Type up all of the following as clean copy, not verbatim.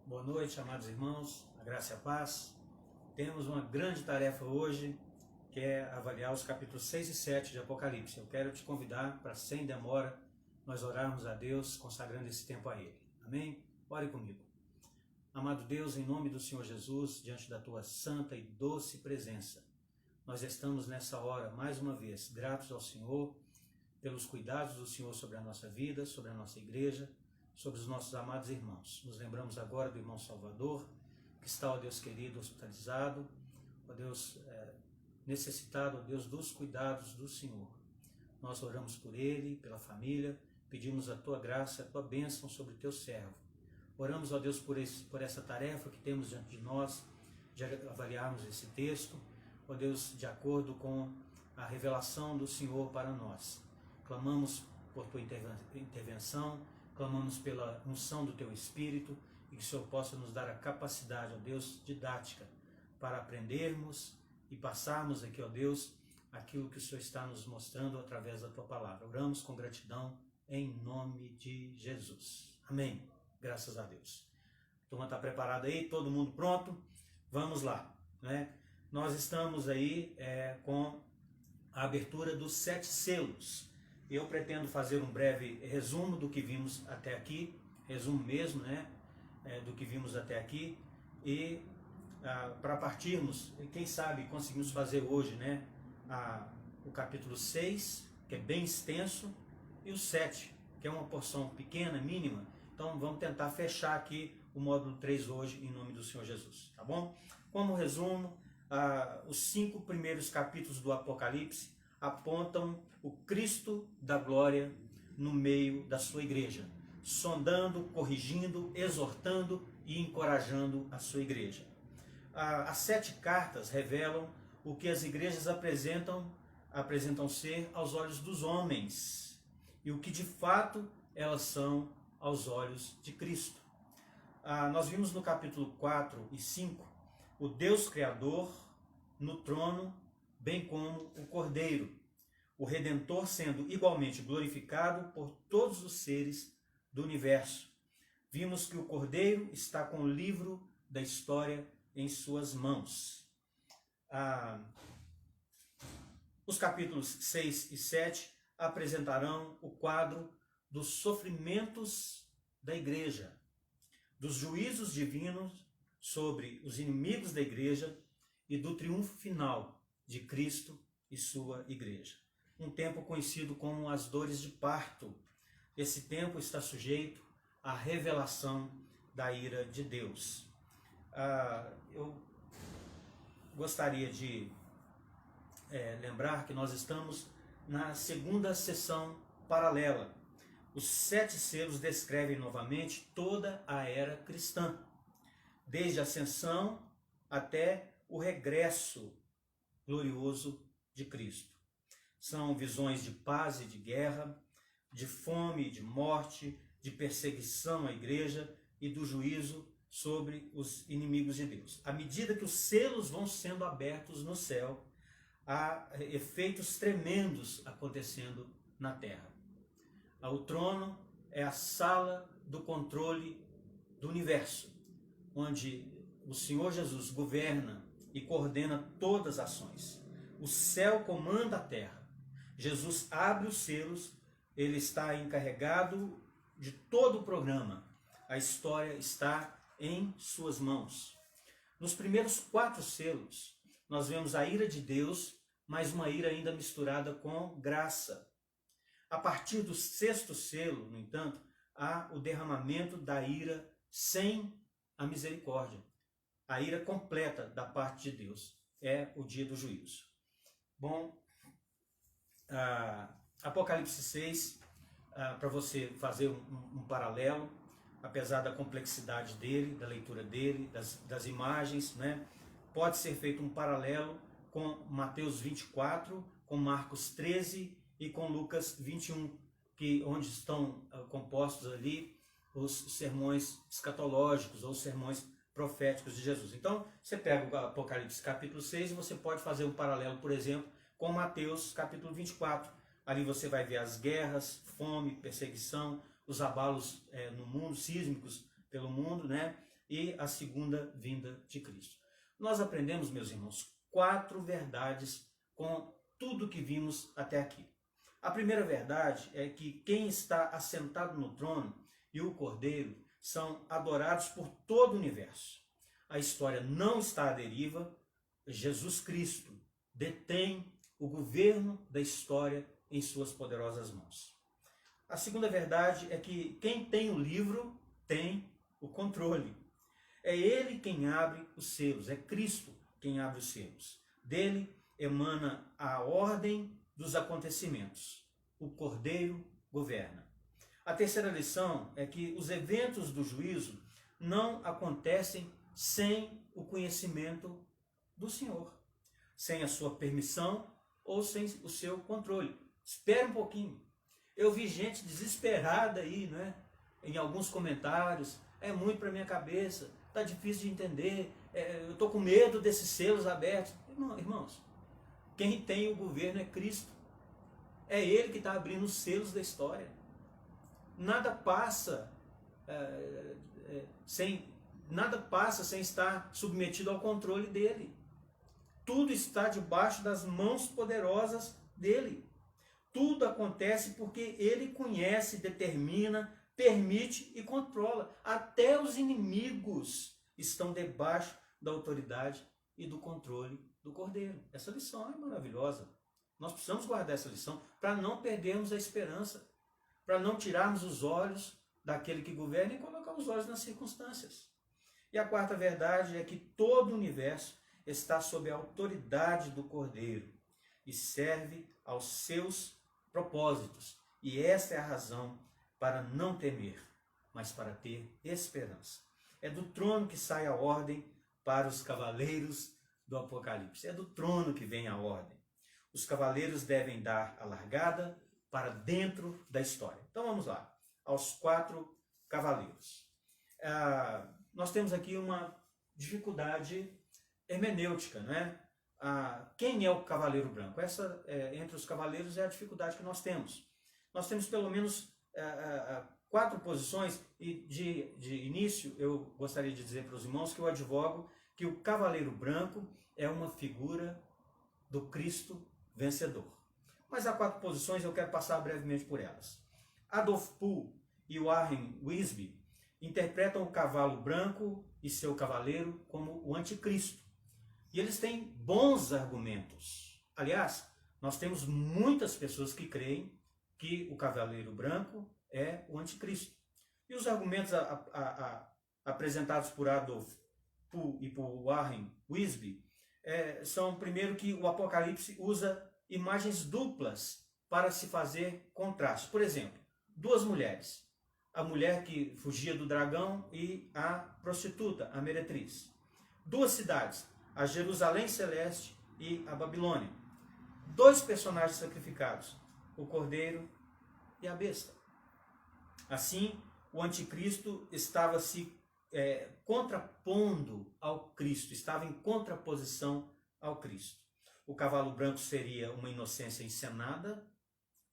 Boa noite, amados irmãos, a graça e a paz. Temos uma grande tarefa hoje, que é avaliar os capítulos 6 e 7 de Apocalipse. Eu quero te convidar para, sem demora, nós orarmos a Deus, consagrando esse tempo a Ele. Amém? Ore comigo. Amado Deus, em nome do Senhor Jesus, diante da Tua santa e doce presença, nós estamos nessa hora, mais uma vez, gratos ao Senhor, pelos cuidados do Senhor sobre a nossa vida, sobre a nossa igreja, sobre os nossos amados irmãos. Nos lembramos agora do irmão Salvador, que está, ó Deus querido, hospitalizado, ó Deus necessitado, ó Deus, dos cuidados do Senhor. Nós oramos por ele, pela família, pedimos a Tua graça, a Tua bênção sobre o Teu servo. Oramos, ó Deus, por essa tarefa que temos diante de nós, de avaliarmos esse texto, ó Deus, de acordo com a revelação do Senhor para nós. Clamamos por Tua intervenção, clamamos pela unção do Teu Espírito e que o Senhor possa nos dar a capacidade, ó Deus, didática para aprendermos e passarmos aqui, ó Deus, aquilo que o Senhor está nos mostrando através da Tua palavra. Oramos com gratidão em nome de Jesus. Amém. Graças a Deus. A turma está preparada aí? Todo mundo pronto? Vamos lá, né? Nós estamos aí com a abertura dos 7 selos. Eu pretendo fazer um breve resumo do que vimos até aqui, resumo mesmo, né, do que vimos até aqui, e para partirmos, quem sabe conseguimos fazer hoje, né, o capítulo 6, que é bem extenso, e o 7, que é uma porção pequena, mínima. Então vamos tentar fechar aqui o módulo 3 hoje, em nome do Senhor Jesus, tá bom? Como resumo, os 5 primeiros capítulos do Apocalipse apontam o Cristo da glória no meio da sua igreja, sondando, corrigindo, exortando e encorajando a sua igreja. As 7 cartas revelam o que as igrejas apresentam ser aos olhos dos homens e o que de fato elas são aos olhos de Cristo. Nós vimos no capítulo 4 e 5 o Deus Criador no trono, bem como o Cordeiro, o Redentor sendo igualmente glorificado por todos os seres do universo. Vimos que o Cordeiro está com o livro da história em suas mãos. Os capítulos 6 e 7 apresentarão o quadro dos sofrimentos da igreja, dos juízos divinos sobre os inimigos da igreja e do triunfo final de Cristo e sua igreja. Um tempo conhecido como as dores de parto. Esse tempo está sujeito à revelação da ira de Deus. Eu gostaria de lembrar que nós estamos na segunda sessão paralela. Os 7 selos descrevem novamente toda a era cristã, desde a ascensão até o regresso glorioso de Cristo. São visões de paz e de guerra, de fome e de morte, de perseguição à igreja e do juízo sobre os inimigos de Deus. À medida que os selos vão sendo abertos no céu, há efeitos tremendos acontecendo na terra. O trono é a sala do controle do universo, onde o Senhor Jesus governa e coordena todas as ações. O céu comanda a terra. Jesus abre os selos, ele está encarregado de todo o programa. A história está em suas mãos. Nos primeiros 4 selos, nós vemos a ira de Deus, mas uma ira ainda misturada com graça. A partir do 6º selo, no entanto, há o derramamento da ira sem a misericórdia. A ira completa da parte de Deus é o dia do juízo. Bom, Apocalipse 6, para você fazer um paralelo, apesar da complexidade dele, da leitura dele, das imagens, né, pode ser feito um paralelo com Mateus 24, com Marcos 13 e com Lucas 21, onde estão compostos ali os sermões escatológicos ou os sermões proféticos de Jesus. Então, você pega o Apocalipse capítulo 6 e você pode fazer um paralelo, por exemplo, com Mateus capítulo 24. Ali você vai ver as guerras, fome, perseguição, os abalos no mundo, sísmicos pelo mundo, né? e a segunda vinda de Cristo. Nós aprendemos, meus irmãos, 4 verdades com tudo que vimos até aqui. A primeira verdade é que quem está assentado no trono e o Cordeiro são adorados por todo o universo. A história não está à deriva. Jesus Cristo detém o governo da história em suas poderosas mãos. A segunda verdade é que quem tem o livro tem o controle. É ele quem abre os selos, é Cristo quem abre os selos. Dele emana a ordem dos acontecimentos. O Cordeiro governa. A terceira lição é que os eventos do juízo não acontecem sem o conhecimento do Senhor, sem a sua permissão ou sem o seu controle. Espera um pouquinho. Eu vi gente desesperada aí, né? Em alguns comentários. É muito para minha cabeça, está difícil de entender, eu estou com medo desses selos abertos. Irmãos, quem tem o governo é Cristo. É Ele que está abrindo os selos da história. Nada passa sem estar submetido ao controle dele. Tudo está debaixo das mãos poderosas dele. Tudo acontece porque ele conhece, determina, permite e controla. Até os inimigos estão debaixo da autoridade e do controle do Cordeiro. Essa lição é maravilhosa. Nós precisamos guardar essa lição para não perdermos a esperança, para não tirarmos os olhos daquele que governa e colocar os olhos nas circunstâncias. E a quarta verdade é que todo o universo está sob a autoridade do Cordeiro e serve aos seus propósitos. E essa é a razão para não temer, mas para ter esperança. É do trono que sai a ordem para os cavaleiros do Apocalipse. É do trono que vem a ordem. Os cavaleiros devem dar a largada para dentro da história. Então vamos lá, aos 4 cavaleiros. Nós temos aqui uma dificuldade hermenêutica, né? Quem é o cavaleiro branco? Essa, entre os cavaleiros, é a dificuldade que nós temos. Nós temos pelo menos 4 posições, e de início eu gostaria de dizer para os irmãos que eu advogo que o cavaleiro branco é uma figura do Cristo vencedor. Mas há 4 posições, eu quero passar brevemente por elas. Adolf Poole e Warren Wiersbe interpretam o cavalo branco e seu cavaleiro como o anticristo. E eles têm bons argumentos. Aliás, nós temos muitas pessoas que creem que o cavaleiro branco é o anticristo. E os argumentos apresentados por Adolf Poole e por Warren Wiersbe são, primeiro, que o Apocalipse usa imagens duplas para se fazer contraste. Por exemplo, 2 mulheres. A mulher que fugia do dragão e a prostituta, a meretriz. 2 cidades, a Jerusalém Celeste e a Babilônia. 2 personagens sacrificados, o Cordeiro e a besta. Assim, o anticristo estava se contrapondo ao Cristo, estava em contraposição ao Cristo. O cavalo branco seria uma inocência encenada,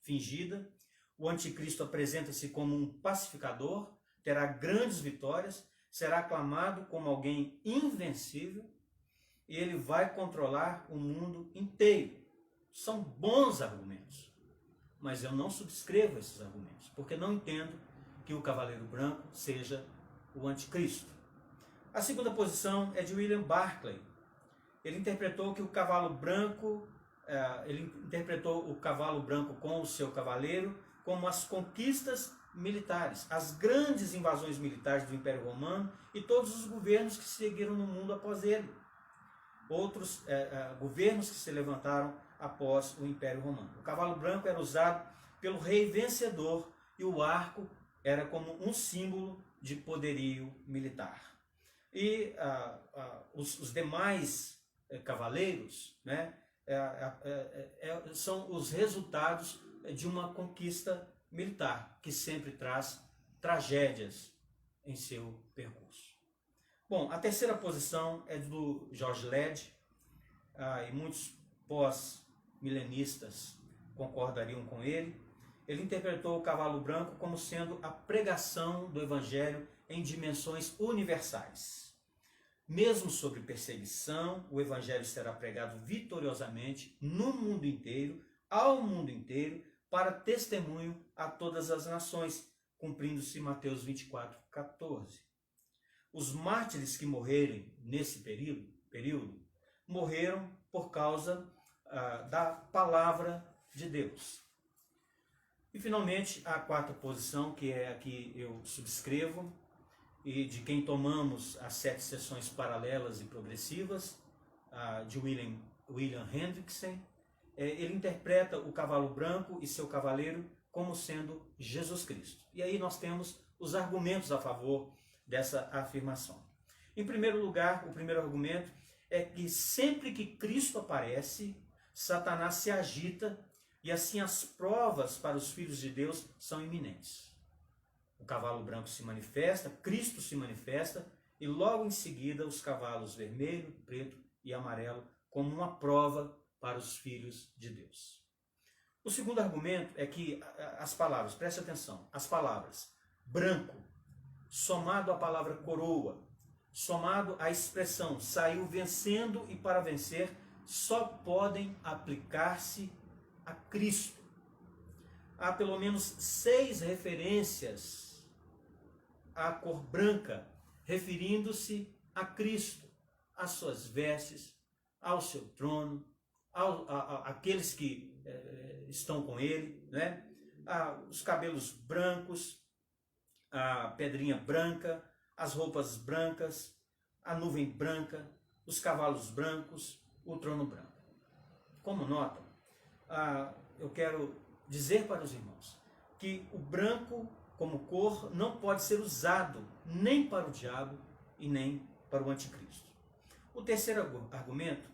fingida. O anticristo apresenta-se como um pacificador, terá grandes vitórias, será aclamado como alguém invencível e ele vai controlar o mundo inteiro. São bons argumentos, mas eu não subscrevo esses argumentos, porque não entendo que o cavaleiro branco seja o anticristo. A segunda posição é de William Barclay. Ele interpretou que o cavalo branco, com o seu cavaleiro como as conquistas militares, as grandes invasões militares do Império Romano e todos os governos que seguiram no mundo após ele. Outros governos que se levantaram após o Império Romano. O cavalo branco era usado pelo rei vencedor e o arco era como um símbolo de poderio militar. E os demais cavaleiros, né, são os resultados de uma conquista militar, que sempre traz tragédias em seu percurso. Bom, a terceira posição é do George Led, e muitos pós-milenistas concordariam com ele. ele interpretou o cavalo branco como sendo a pregação do evangelho em dimensões universais. Mesmo sobre perseguição, o evangelho será pregado vitoriosamente no mundo inteiro, ao mundo inteiro, para testemunho a todas as nações, cumprindo-se Mateus 24, 14. Os mártires que morrerem nesse período morreram por causa da palavra de Deus. E finalmente a quarta posição, que é a que eu subscrevo, e de quem tomamos as 7 sessões paralelas e progressivas, de William Hendrickson, ele interpreta o cavalo branco e seu cavaleiro como sendo Jesus Cristo. E aí nós temos os argumentos a favor dessa afirmação. Em primeiro lugar, o primeiro argumento é que sempre que Cristo aparece, Satanás se agita e assim as provas para os filhos de Deus são iminentes. O cavalo branco se manifesta, Cristo se manifesta e logo em seguida os cavalos vermelho, preto e amarelo como uma prova para os filhos de Deus. O segundo argumento é que as palavras, preste atenção, as palavras branco, somado à palavra coroa, somado à expressão saiu vencendo e para vencer, só podem aplicar-se a Cristo. Há pelo menos 6 referências à cor branca, referindo-se a Cristo, às suas vestes, ao seu trono, àqueles que estão com ele, né? Os cabelos brancos, a pedrinha branca, as roupas brancas, a nuvem branca, os cavalos brancos, o trono branco. Como notam, eu quero dizer para os irmãos que o branco como cor não pode ser usado nem para o diabo e nem para o anticristo. O terceiro argumento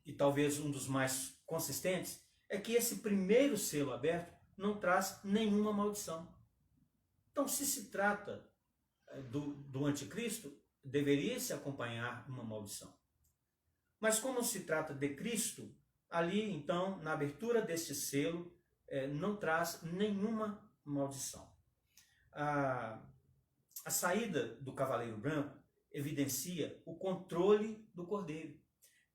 e talvez um dos mais consistentes, é que esse primeiro selo aberto não traz nenhuma maldição. Então, se trata do anticristo, deveria se acompanhar uma maldição. Mas como se trata de Cristo, ali, então, na abertura deste selo, não traz nenhuma maldição. A saída do cavaleiro branco evidencia o controle do cordeiro.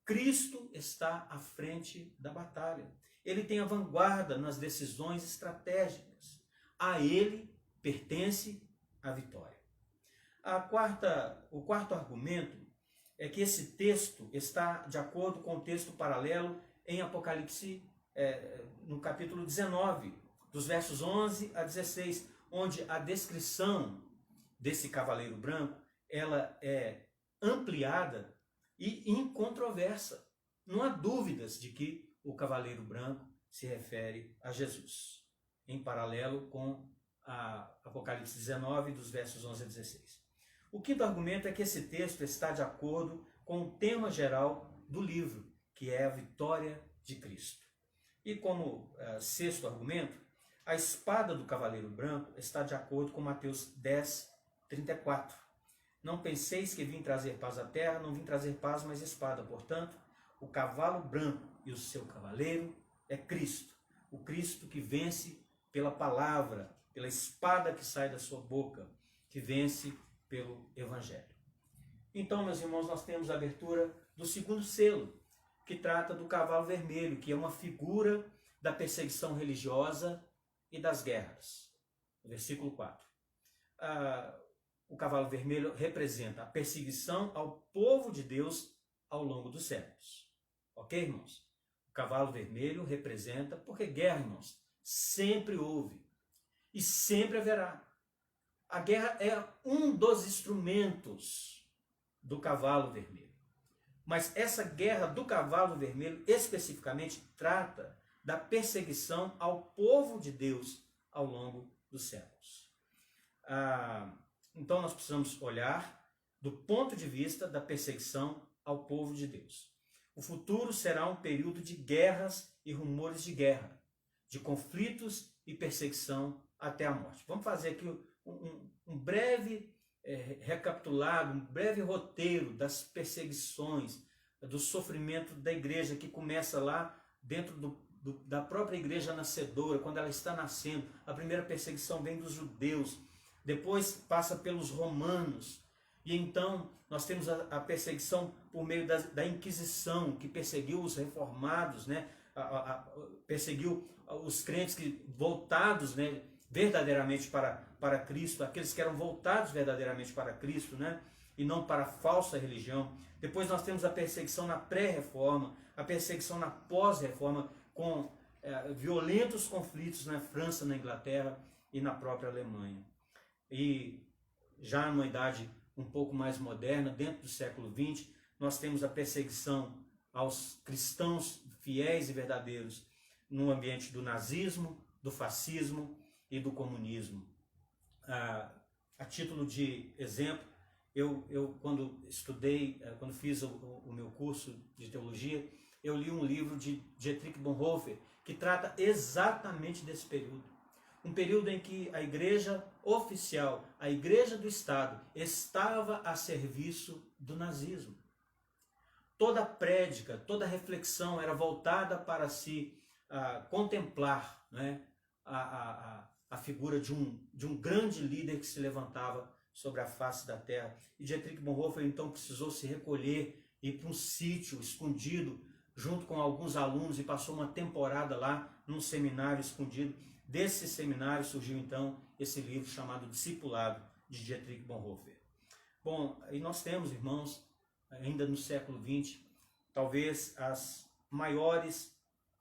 Cristo está à frente da batalha. Ele tem a vanguarda nas decisões estratégicas. A ele pertence a vitória. O quarto argumento é que esse texto está de acordo com o texto paralelo em Apocalipse, no capítulo 19, dos versos 11 a 16, onde a descrição desse cavaleiro branco ela é ampliada e incontroversa. Não há dúvidas de que o cavaleiro branco se refere a Jesus, em paralelo com a Apocalipse 19, dos versos 11 a 16. O quinto argumento é que esse texto está de acordo com o tema geral do livro, que é a vitória de Cristo. E como sexto argumento, a espada do cavaleiro branco está de acordo com Mateus 10, 34. Não penseis que vim trazer paz à terra, não vim trazer paz, mas espada. Portanto, o cavalo branco e o seu cavaleiro é Cristo. O Cristo que vence pela palavra, pela espada que sai da sua boca, que vence pelo Evangelho. Então, meus irmãos, nós temos a abertura do segundo selo, que trata do cavalo vermelho, que é uma figura da perseguição religiosa e das guerras. Versículo 4. O cavalo vermelho representa a perseguição ao povo de Deus ao longo dos séculos. Ok, irmãos? O cavalo vermelho representa, porque guerra, irmãos, sempre houve e sempre haverá. A guerra é um dos instrumentos do cavalo vermelho. Mas essa guerra do cavalo vermelho especificamente trata da perseguição ao povo de Deus ao longo dos séculos. Então nós precisamos olhar do ponto de vista da perseguição ao povo de Deus. O futuro será um período de guerras e rumores de guerra, de conflitos e perseguição até a morte. Vamos fazer aqui um breve recapitulado, um breve roteiro das perseguições, do sofrimento da igreja, que começa lá dentro da própria igreja nascedora, quando ela está nascendo. A primeira perseguição vem dos judeus, depois passa pelos romanos, e então nós temos a perseguição por meio da Inquisição, que perseguiu os reformados, né? Perseguiu os crentes voltados, né, verdadeiramente para Cristo, aqueles que eram voltados verdadeiramente para Cristo, né, e não para a falsa religião. Depois nós temos a perseguição na pré-reforma, a perseguição na pós-reforma, com violentos conflitos na França, na Inglaterra e na própria Alemanha. E já numa idade um pouco mais moderna, dentro do século XX, nós temos a perseguição aos cristãos fiéis e verdadeiros no ambiente do nazismo, do fascismo e do comunismo. A título de exemplo, eu quando estudei, quando fiz o meu curso de teologia, eu li um livro de Dietrich Bonhoeffer, que trata exatamente desse período. Um período em que a igreja oficial, a igreja do Estado, estava a serviço do nazismo. Toda prédica, toda reflexão era voltada para se contemplar, né, a figura de um grande líder que se levantava sobre a face da terra. E Dietrich Bonhoeffer então precisou se recolher, ir para um sítio escondido, junto com alguns alunos, e passou uma temporada lá num seminário escondido. Desse seminário surgiu então esse livro chamado Discipulado, de Dietrich Bonhoeffer. Bom, e nós temos, irmãos, ainda no século XX, talvez as maiores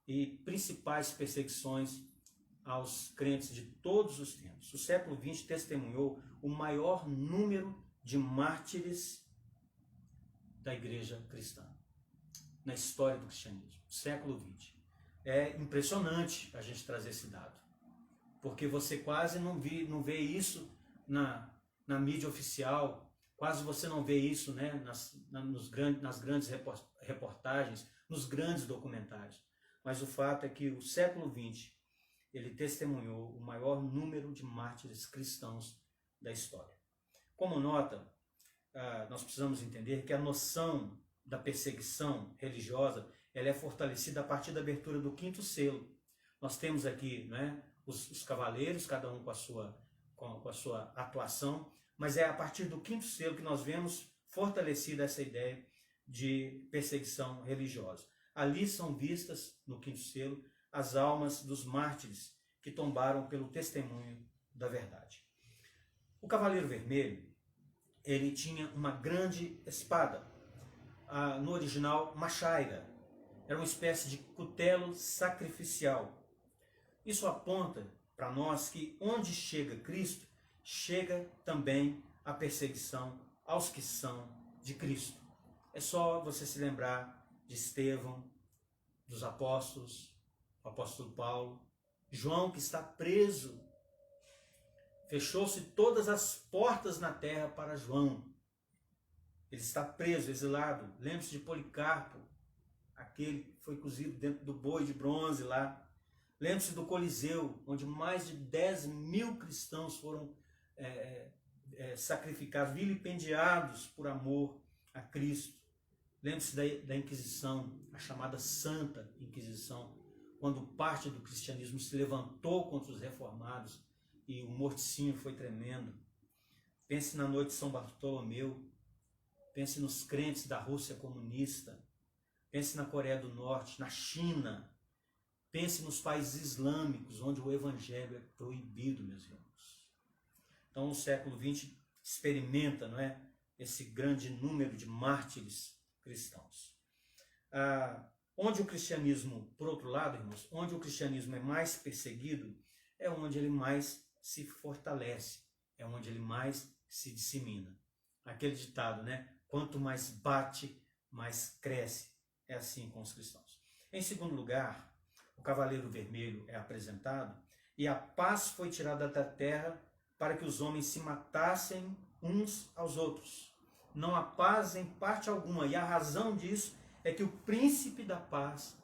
e principais perseguições aos crentes de todos os tempos. O século XX testemunhou o maior número de mártires da igreja cristã na história do cristianismo, século XX. É impressionante a gente trazer esse dado, porque você quase não vê isso na mídia oficial, quase você não vê isso, né, nas grandes reportagens, nos grandes documentários. Mas o fato é que o século XX, ele testemunhou o maior número de mártires cristãos da história. Como nota, nós precisamos entender que a noção da perseguição religiosa, ela é fortalecida a partir da abertura do 5º selo. Nós temos aqui, né, os cavaleiros, cada um com a sua atuação, mas é a partir do 5º selo que nós vemos fortalecida essa ideia de perseguição religiosa. Ali são vistas, no 5º selo, as almas dos mártires que tombaram pelo testemunho da verdade. O Cavaleiro Vermelho, ele tinha uma grande espada, no original machaira, era uma espécie de cutelo sacrificial. Isso aponta para nós que onde chega Cristo, chega também a perseguição aos que são de Cristo. É só você se lembrar de Estevão, dos apóstolos, o apóstolo Paulo, João, que está preso. Fechou-se todas as portas na terra para João. Ele está preso, exilado. Lembre-se de Policarpo, aquele que foi cozido dentro do boi de bronze lá. Lembre-se do Coliseu, onde mais de 10.000 cristãos foram sacrificados, vilipendiados por amor a Cristo. Lembre-se da Inquisição, a chamada Santa Inquisição, quando parte do cristianismo se levantou contra os reformados e o morticínio foi tremendo. Pense na noite de São Bartolomeu, pense nos crentes da Rússia comunista, pense na Coreia do Norte, na China, pense nos países islâmicos, onde o evangelho é proibido, meus irmãos. Então o século XX experimenta, não é, esse grande número de mártires cristãos. Onde o cristianismo, por outro lado, irmãos, onde o cristianismo é mais perseguido, é onde ele mais se fortalece, é onde ele mais se dissemina. Aquele ditado, né? Quanto mais bate, mais cresce. É assim com os cristãos. Em segundo lugar, o Cavaleiro Vermelho é apresentado e a paz foi tirada da terra para que os homens se matassem uns aos outros. Não há paz em parte alguma, e a razão disso é que o príncipe da paz,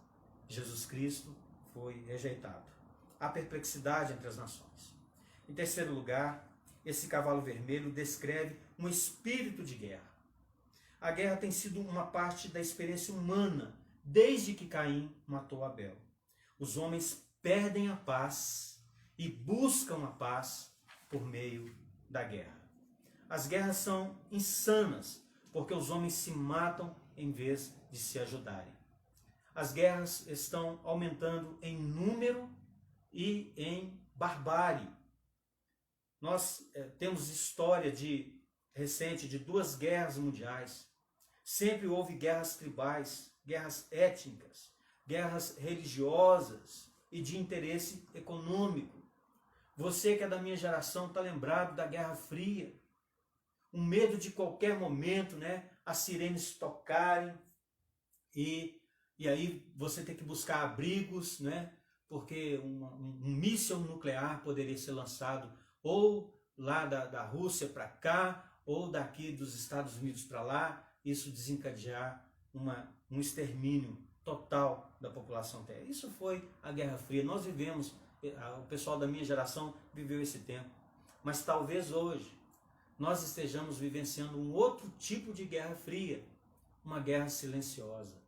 Jesus Cristo, foi rejeitado. Há perplexidade entre as nações. Em terceiro lugar, esse cavalo vermelho descreve um espírito de guerra. A guerra tem sido uma parte da experiência humana desde que Caim matou Abel. Os homens perdem a paz e buscam a paz por meio da guerra. As guerras são insanas, porque os homens se matam em vez de se ajudarem. As guerras estão aumentando em número e em barbárie. Nós temos história recente de 2 guerras mundiais. Sempre houve guerras tribais, guerras étnicas, guerras religiosas e de interesse econômico. Você que é da minha geração está lembrado da Guerra Fria. O medo de qualquer momento, né, as sirenes tocarem e aí você tem que buscar abrigos, né, porque um míssil nuclear poderia ser lançado ou lá da Rússia para cá, ou daqui dos Estados Unidos para lá, isso desencadear um extermínio total da população terra. Isso foi a Guerra Fria. Nós vivemos, o pessoal da minha geração viveu esse tempo. Mas talvez hoje nós estejamos vivenciando um outro tipo de Guerra Fria, uma guerra silenciosa,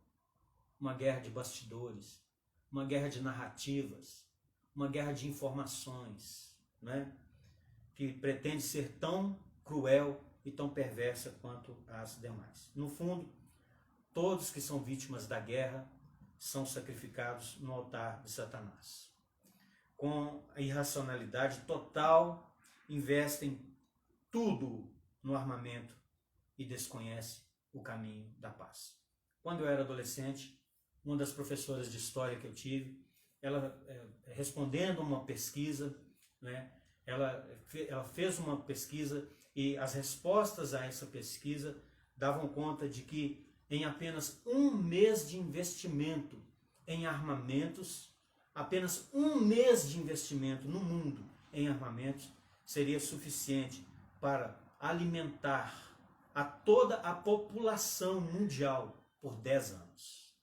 uma guerra de bastidores, uma guerra de narrativas, uma guerra de informações, né? Que pretende ser tão cruel e tão perversa quanto as demais. No fundo, todos que são vítimas da guerra são sacrificados no altar de Satanás. Com a irracionalidade total, investem tudo no armamento e desconhecem o caminho da paz. Quando eu era adolescente, uma das professoras de história que eu tive, ela respondendo uma pesquisa, né, ela fez uma pesquisa e as respostas a essa pesquisa davam conta de que em apenas 1 mês de investimento em armamentos, apenas 1 mês de investimento no mundo em armamentos seria suficiente para alimentar a toda a população mundial por 10 anos.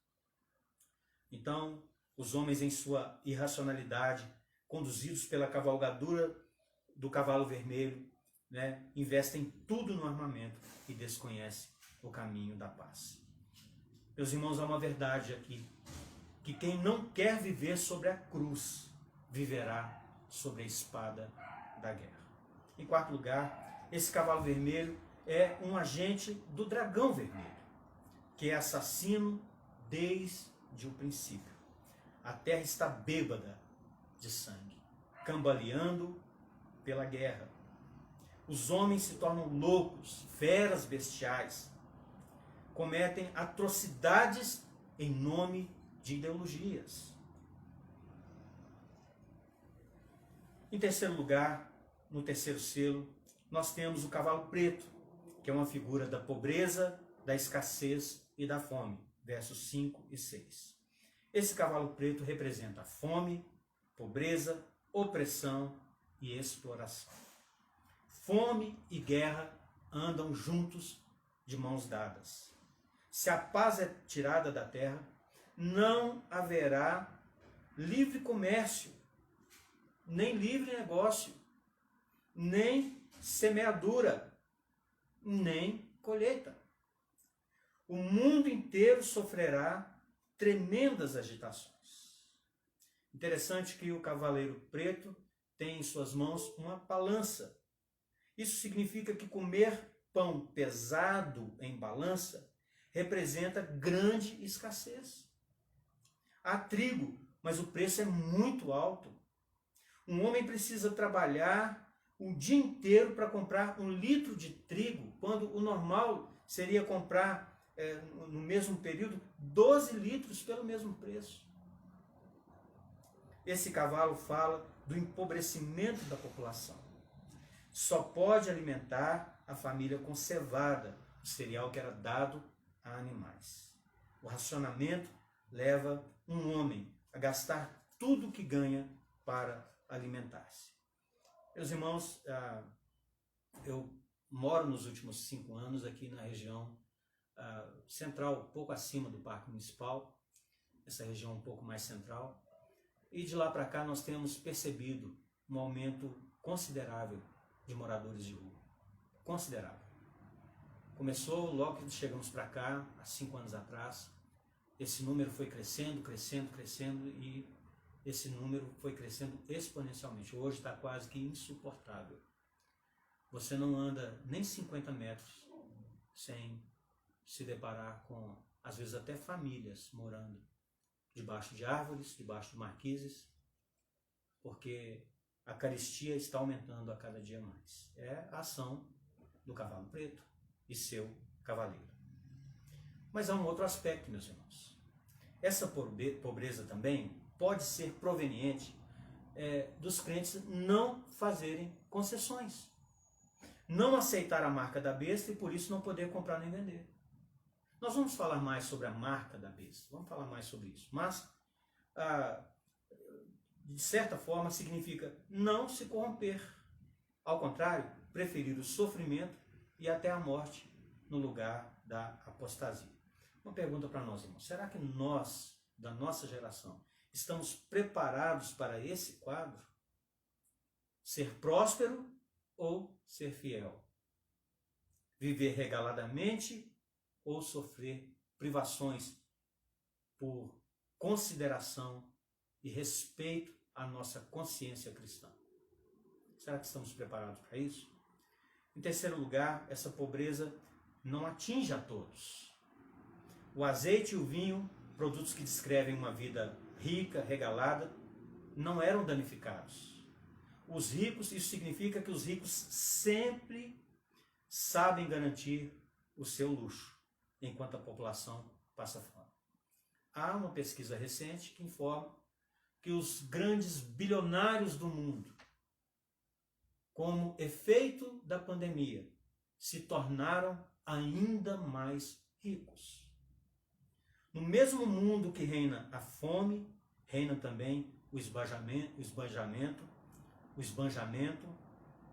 Então, os homens em sua irracionalidade, conduzidos pela cavalgadura do cavalo vermelho, né, investem tudo no armamento e desconhecem o caminho da paz. Meus irmãos, há uma verdade aqui, que quem não quer viver sobre a cruz, viverá sobre a espada da guerra. Em quarto lugar, esse cavalo vermelho é um agente do dragão vermelho, que é assassino desde o princípio. A terra está bêbada de sangue, cambaleando pela guerra. Os homens se tornam loucos, feras bestiais, cometem atrocidades em nome de ideologias. Em terceiro lugar, no terceiro selo, nós temos o cavalo preto, que é uma figura da pobreza, da escassez e da fome, versos 5 e 6. Esse cavalo preto representa a fome, pobreza, opressão e exploração. Fome e guerra andam juntos de mãos dadas. Se a paz é tirada da terra, não haverá livre comércio, nem livre negócio, nem semeadura, nem colheita. O mundo inteiro sofrerá tremendas agitações. Interessante que o cavaleiro preto tem em suas mãos uma balança. Isso significa que comer pão pesado em balança representa grande escassez. Há trigo, mas o preço é muito alto. Um homem precisa trabalhar o dia inteiro para comprar 1 litro de trigo, quando o normal seria comprar, no mesmo período, 12 litros pelo mesmo preço. Esse cavalo fala do empobrecimento da população. Só pode alimentar a família com cevada, o cereal que era dado a animais. O racionamento leva um homem a gastar tudo o que ganha para alimentar-se. Meus irmãos, eu moro nos últimos 5 anos aqui na região central, um pouco acima do Parque Municipal, essa região um pouco mais central, e de lá para cá nós temos percebido um aumento considerável de moradores de rua. Considerável. Começou logo que chegamos para cá, há 5 anos atrás, esse número foi crescendo, crescendo, crescendo, e esse número foi crescendo exponencialmente. Hoje está quase que insuportável. Você não anda nem 50 metros sem se deparar com, às vezes, até famílias morando debaixo de árvores, debaixo de marquises, porque a carestia está aumentando a cada dia mais. É a ação do cavalo preto e seu cavaleiro. Mas há um outro aspecto, meus irmãos. Essa pobreza também pode ser proveniente dos crentes não fazerem concessões. Não aceitar a marca da besta e por isso não poder comprar nem vender. Nós vamos falar mais sobre a marca da besta, vamos falar mais sobre isso. Mas, de certa forma, significa não se corromper. Ao contrário, preferir o sofrimento e até a morte no lugar da apostasia. Uma pergunta para nós, irmãos. Será que nós, da nossa geração, estamos preparados para esse quadro? Ser próspero ou ser fiel? Viver regaladamente ou sofrer privações por consideração e respeito à nossa consciência cristã? Será que estamos preparados para isso? Em terceiro lugar, essa pobreza não atinge a todos. O azeite e o vinho, produtos que descrevem uma vida rica, regalada, não eram danificados. Os ricos, isso significa que os ricos sempre sabem garantir o seu luxo, enquanto a população passa fome. Há uma pesquisa recente que informa que os grandes bilionários do mundo, como efeito da pandemia, se tornaram ainda mais ricos. No mesmo mundo que reina a fome, reina também o esbanjamento,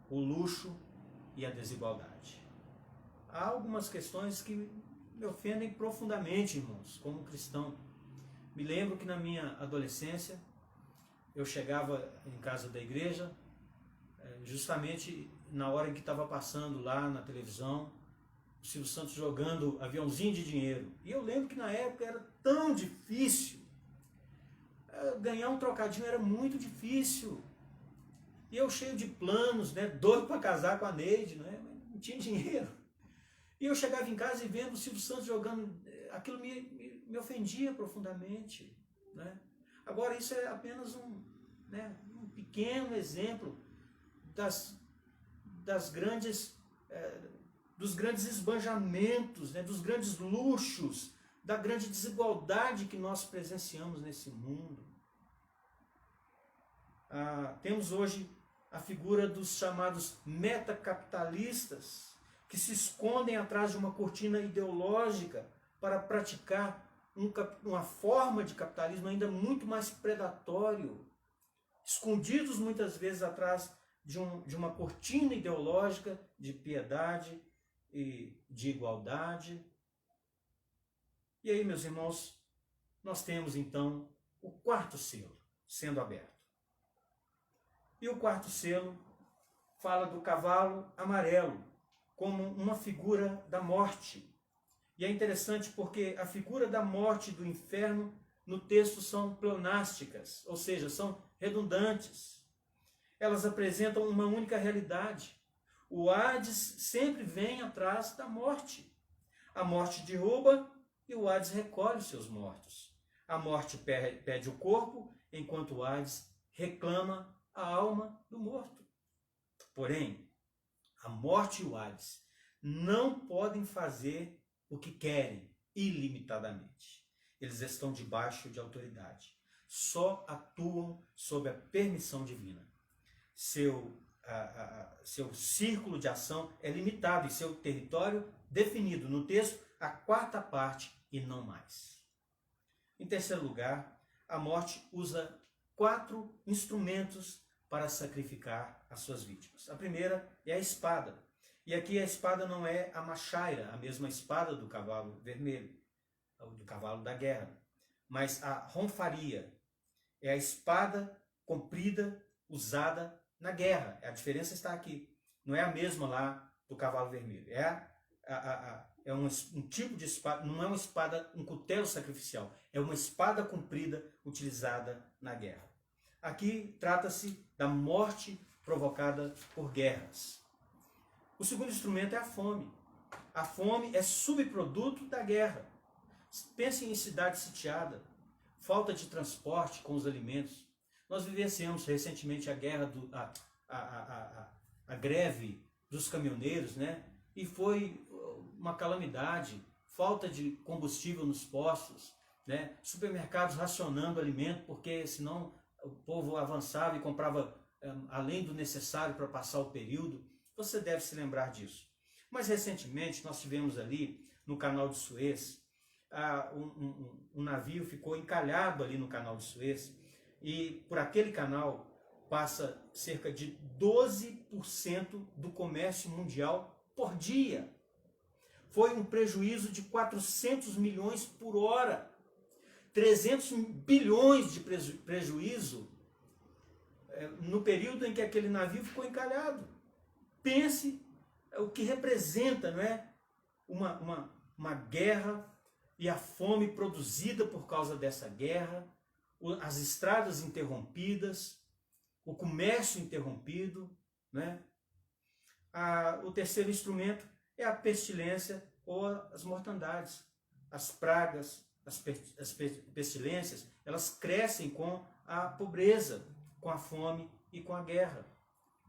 o luxo e a desigualdade. Há algumas questões que me ofendem profundamente, irmãos, como cristão. Me lembro que na minha adolescência, eu chegava em casa da igreja, justamente na hora em que estava passando lá na televisão, o Silvio Santos jogando aviãozinho de dinheiro. E eu lembro que na época era tão difícil. Ganhar um trocadinho era muito difícil. E eu cheio de planos, né, doido para casar com a Neide, né, mas não tinha dinheiro. E eu chegava em casa e vendo o Silvio Santos jogando, aquilo me ofendia profundamente. Né? Agora isso é apenas um pequeno exemplo dos grandes esbanjamentos, né, dos grandes luxos, da grande desigualdade que nós presenciamos nesse mundo. Temos hoje a figura dos chamados metacapitalistas, que se escondem atrás de uma cortina ideológica para praticar uma forma de capitalismo ainda muito mais predatório, escondidos muitas vezes atrás de uma cortina ideológica de piedade e de igualdade. E aí, meus irmãos, nós temos então o quarto selo sendo aberto. E o quarto selo fala do cavalo amarelo como uma figura da morte. E é interessante porque a figura da morte e do inferno no texto são pleonásticas, ou seja, são redundantes. Elas apresentam uma única realidade. O Hades sempre vem atrás da morte. A morte derruba e o Hades recolhe os seus mortos. A morte pede o corpo, enquanto o Hades reclama a alma do morto. Porém, a morte e o Hades não podem fazer o que querem ilimitadamente. Eles estão debaixo de autoridade. Só atuam sob a permissão divina. Seu círculo de ação é limitado e seu território definido no texto a quarta parte e não mais. Em terceiro lugar, a morte usa 4 instrumentos para sacrificar as suas vítimas. A primeira é a espada. E aqui a espada não é a machaira, a mesma espada do cavalo vermelho, do cavalo da guerra, mas a ronfaria. É a espada comprida usada na guerra. A diferença está aqui. Não é a mesma lá do cavalo vermelho. É um tipo de espada, não é uma espada, um cutelo sacrificial. É uma espada comprida utilizada na guerra. Aqui trata-se da morte provocada por guerras. O segundo instrumento é a fome. A fome é subproduto da guerra. Pense em cidade sitiada, falta de transporte com os alimentos. Nós vivenciamos recentemente a guerra, a greve dos caminhoneiros, né? E foi uma calamidade, falta de combustível nos postos, né? Supermercados racionando alimento, porque senão o povo avançava e comprava além do necessário para passar o período. Você deve se lembrar disso. Mas recentemente nós tivemos ali no canal de Suez, um navio ficou encalhado ali no canal de Suez, e por aquele canal passa cerca de 12% do comércio mundial por dia. Foi um prejuízo de 400 milhões por hora, 300 bilhões de prejuízo no período em que aquele navio ficou encalhado. Pense o que representa, não é? Uma guerra e a fome produzida por causa dessa guerra, as estradas interrompidas, o comércio interrompido, né? O terceiro instrumento é a pestilência ou as mortandades. As pragas, as pestilências, elas crescem com a pobreza, com a fome e com a guerra.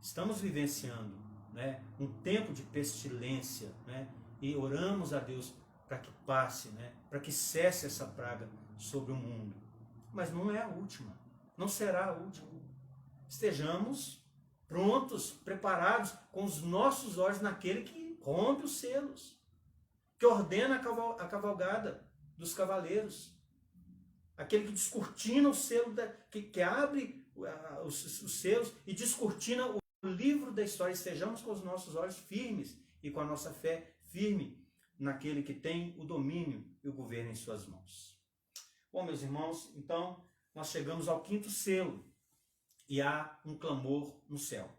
Estamos vivenciando, né, um tempo de pestilência, né, e oramos a Deus para que passe, né, para que cesse essa praga sobre o mundo. Mas não é a última, não será a última. Estejamos prontos, preparados, com os nossos olhos naquele que rompe os selos, que ordena a cavalgada dos cavaleiros, aquele que descortina o selo, que abre os selos e descortina o livro da história. Estejamos com os nossos olhos firmes e com a nossa fé firme naquele que tem o domínio e o governo em suas mãos. Bom, meus irmãos, então nós chegamos ao quinto selo e há um clamor no céu.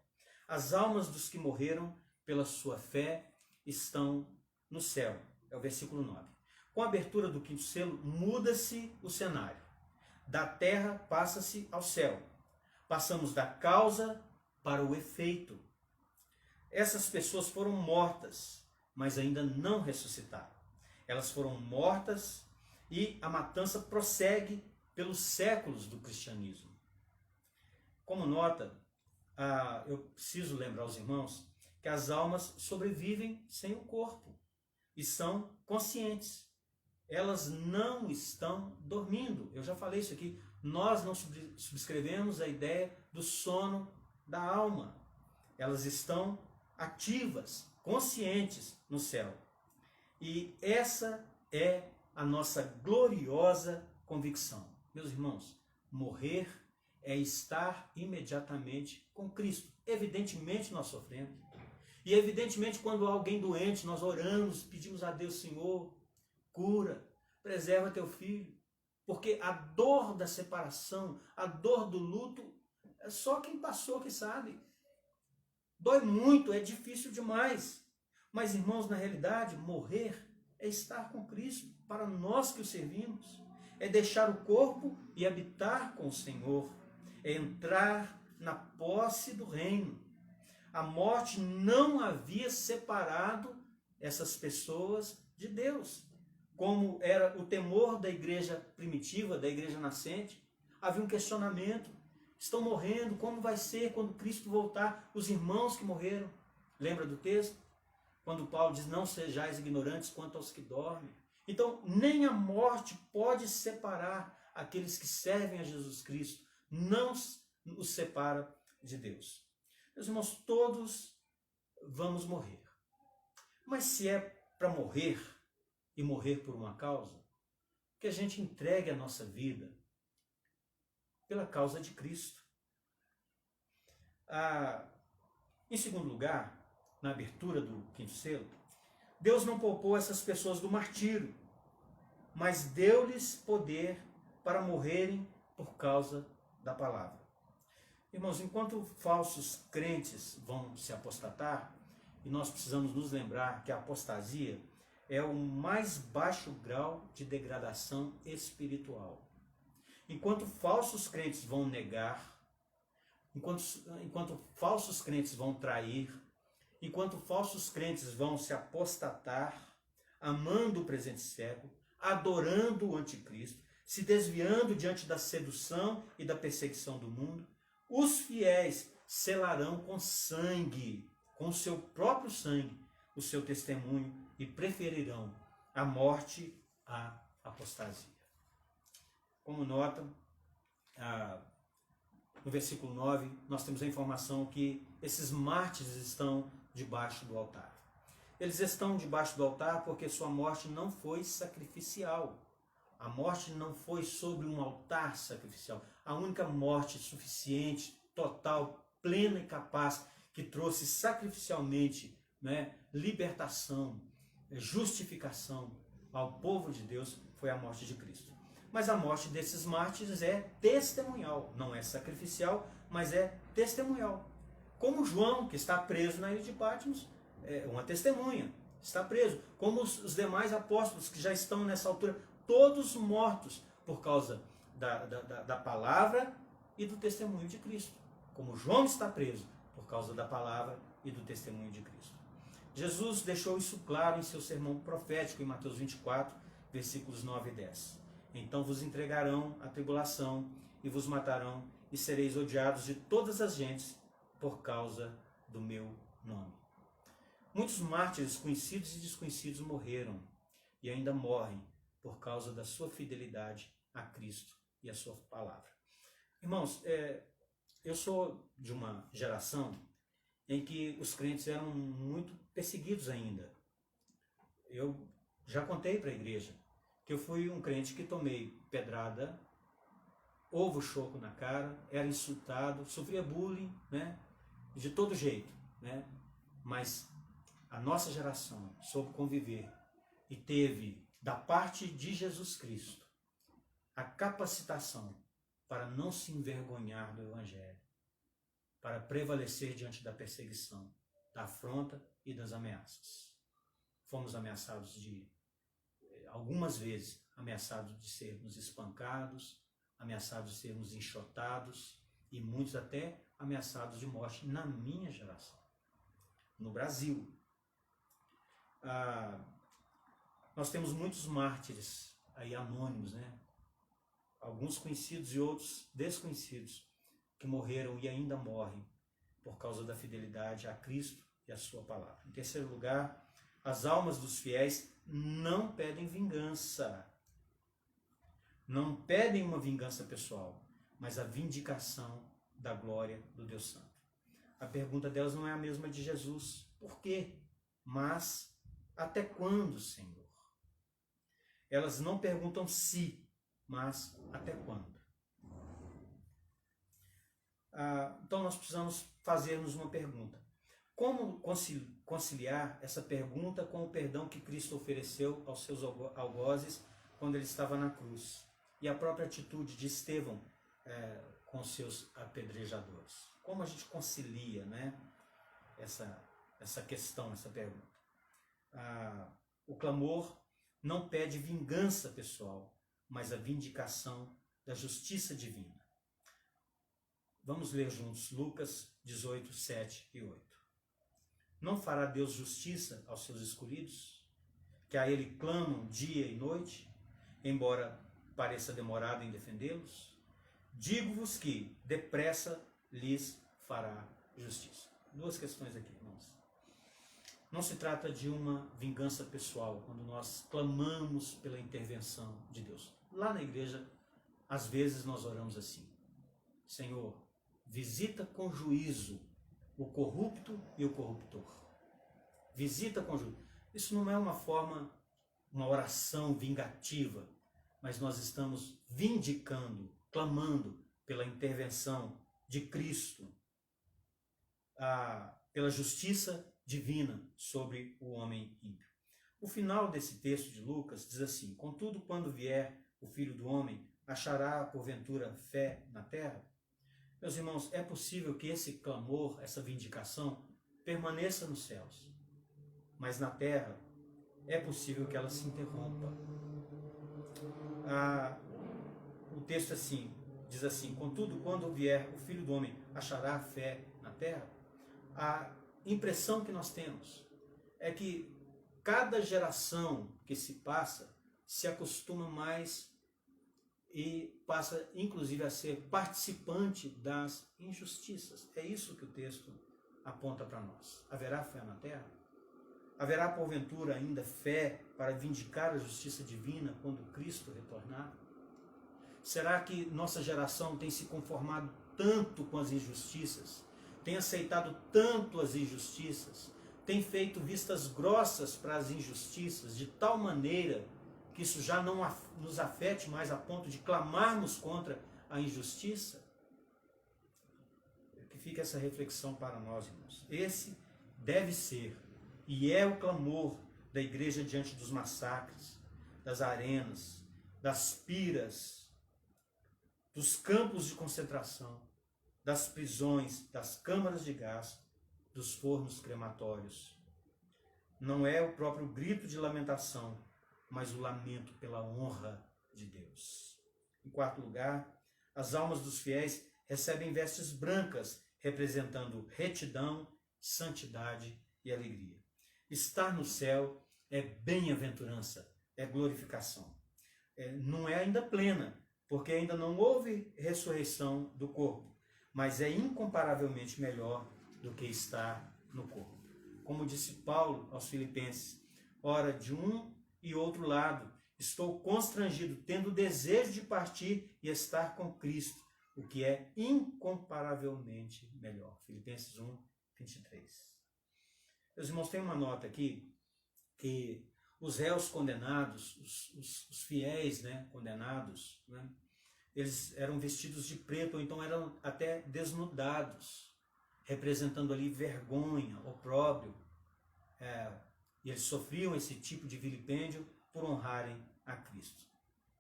As almas dos que morreram pela sua fé estão no céu. É o versículo 9. Com a abertura do quinto selo, muda-se o cenário. Da terra passa-se ao céu. Passamos da causa para o efeito. Essas pessoas foram mortas, mas ainda não ressuscitaram. Elas foram mortas e a matança prossegue pelos séculos do cristianismo. Como nota, eu preciso lembrar aos irmãos que as almas sobrevivem sem o corpo e são conscientes. Elas não estão dormindo. Eu já falei isso aqui. Nós não subscrevemos a ideia do sono da alma. Elas estão ativas, conscientes no céu. E essa é a nossa gloriosa convicção. Meus irmãos, morrer é estar imediatamente com Cristo. Evidentemente nós sofremos. E evidentemente quando há alguém doente, nós oramos, pedimos a Deus, Senhor, cura, preserva teu filho. Porque a dor da separação, a dor do luto, é só quem passou que sabe. Dói muito, é difícil demais. Mas, irmãos, na realidade, morrer é estar com Cristo, para nós que o servimos. É deixar o corpo e habitar com o Senhor. É entrar na posse do reino. A morte não havia separado essas pessoas de Deus. Como era o temor da igreja primitiva, da igreja nascente, havia um questionamento. Estão morrendo, como vai ser quando Cristo voltar? Os irmãos que morreram. Lembra do texto? Quando Paulo diz, não sejais ignorantes quanto aos que dormem. Então, nem a morte pode separar aqueles que servem a Jesus Cristo. Não os separa de Deus. Meus irmãos, todos vamos morrer. Mas se é para morrer, e morrer por uma causa, que a gente entregue a nossa vida pela causa de Cristo. Em segundo lugar, na abertura do quinto selo, Deus não poupou essas pessoas do martírio, mas deu-lhes poder para morrerem por causa da palavra. Irmãos, enquanto falsos crentes vão se apostatar, e nós precisamos nos lembrar que a apostasia é o mais baixo grau de degradação espiritual. Enquanto falsos crentes vão negar enquanto falsos crentes vão trair, enquanto falsos crentes vão se apostatar, amando o presente século, adorando o anticristo, se desviando diante da sedução e da perseguição do mundo, os fiéis selarão com sangue, com o seu próprio sangue, o seu testemunho e preferirão a morte à apostasia. Como notam, no versículo 9, nós temos a informação que esses mártires estão debaixo do altar. Eles estão debaixo do altar porque sua morte não foi sacrificial. A morte não foi sobre um altar sacrificial. A única morte suficiente, total, plena e capaz que trouxe sacrificialmente, né, libertação, justificação ao povo de Deus foi a morte de Cristo. Mas a morte desses mártires é testemunhal, não é sacrificial, mas é testemunhal. Como João, que está preso na ilha de Patmos, é uma testemunha, está preso. Como os demais apóstolos que já estão nessa altura, todos mortos por causa da palavra e do testemunho de Cristo. Como João está preso por causa da palavra e do testemunho de Cristo. Jesus deixou isso claro em seu sermão profético em Mateus 24, versículos 9 e 10. Então vos entregarão à tribulação e vos matarão e sereis odiados de todas as gentes por causa do meu nome. Muitos mártires conhecidos e desconhecidos morreram e ainda morrem por causa da sua fidelidade a Cristo e a sua palavra. Irmãos, eu sou de uma geração em que os crentes eram muito perseguidos ainda. Eu já contei para a igreja que eu fui um crente que tomei pedrada, ovo choco na cara, era insultado, sofria bullying, né, de todo jeito, né? Mas a nossa geração soube conviver e teve, da parte de Jesus Cristo, a capacitação para não se envergonhar do Evangelho, para prevalecer diante da perseguição, da afronta e das ameaças. Fomos ameaçados algumas vezes, ameaçados de sermos espancados, ameaçados de sermos enxotados e muitos até ameaçados de morte na minha geração, no Brasil. Nós temos muitos mártires aí anônimos, né? Alguns conhecidos e outros desconhecidos, que morreram e ainda morrem por causa da fidelidade a Cristo e a sua palavra. Em terceiro lugar, as almas dos fiéis não pedem vingança. Não pedem uma vingança pessoal, mas a vindicação da glória do Deus Santo. A pergunta delas não é a mesma de Jesus. Por quê? Mas até quando, Senhor? Elas não perguntam se, mas até quando. Então nós precisamos fazer-nos uma pergunta. Como conciliar essa pergunta com o perdão que Cristo ofereceu aos seus algozes quando ele estava na cruz? E a própria atitude de Estevão com seus apedrejadores. Como a gente concilia, né, essa questão, essa pergunta? O clamor não pede vingança pessoal, mas a vindicação da justiça divina. Vamos ler juntos Lucas 18, 7 e 8. Não fará Deus justiça aos seus escolhidos, que a ele clamam dia e noite, embora pareça demorado em defendê-los? Digo-vos que depressa lhes fará justiça. Duas questões aqui, irmãos. Não se trata de uma vingança pessoal, quando nós clamamos pela intervenção de Deus. Lá na igreja, às vezes nós oramos assim: Senhor, visita com juízo o corrupto e o corruptor. Visita com juízo. Isso não é uma oração vingativa, mas nós estamos vindicando, clamando pela intervenção de Cristo, pela justiça divina sobre o homem ímpio. O final desse texto de Lucas diz assim: contudo, quando vier o Filho do Homem, achará porventura fé na terra? Meus irmãos, é possível que esse clamor, essa vindicação, permaneça nos céus, mas na terra é possível que ela se interrompa. O texto é assim: diz assim: contudo, quando vier o Filho do Homem, achará fé na terra? A impressão que nós temos é que cada geração que se passa se acostuma mais e passa inclusive a ser participante das injustiças. É isso que o texto aponta para nós. Haverá fé na terra? Haverá porventura ainda fé para vindicar a justiça divina quando Cristo retornar? Será que nossa geração tem se conformado tanto com as injustiças, tem aceitado tanto as injustiças, tem feito vistas grossas para as injustiças, de tal maneira que isso já não nos afete mais a ponto de clamarmos contra a injustiça? Que fica essa reflexão para nós, irmãos. Esse deve ser e é o clamor da igreja diante dos massacres, das arenas, das piras, dos campos de concentração, das prisões, das câmaras de gás, dos fornos crematórios. Não é o próprio grito de lamentação, mas o lamento pela honra de Deus. Em quarto lugar, as almas dos fiéis recebem vestes brancas, representando retidão, santidade e alegria. Estar no céu é bem-aventurança, é glorificação. Não é ainda plena, porque ainda não houve ressurreição do corpo, mas é incomparavelmente melhor do que estar no corpo. Como disse Paulo aos Filipenses: ora, de um e outro lado, estou constrangido, tendo desejo de partir e estar com Cristo, o que é incomparavelmente melhor. Filipenses 1, 23. Meus irmãos, tem uma nota aqui, que os réus condenados, os fiéis, condenados, eles eram vestidos de preto, ou então eram até desnudados, representando ali vergonha, opróbrio. E eles sofriam esse tipo de vilipêndio por honrarem a Cristo.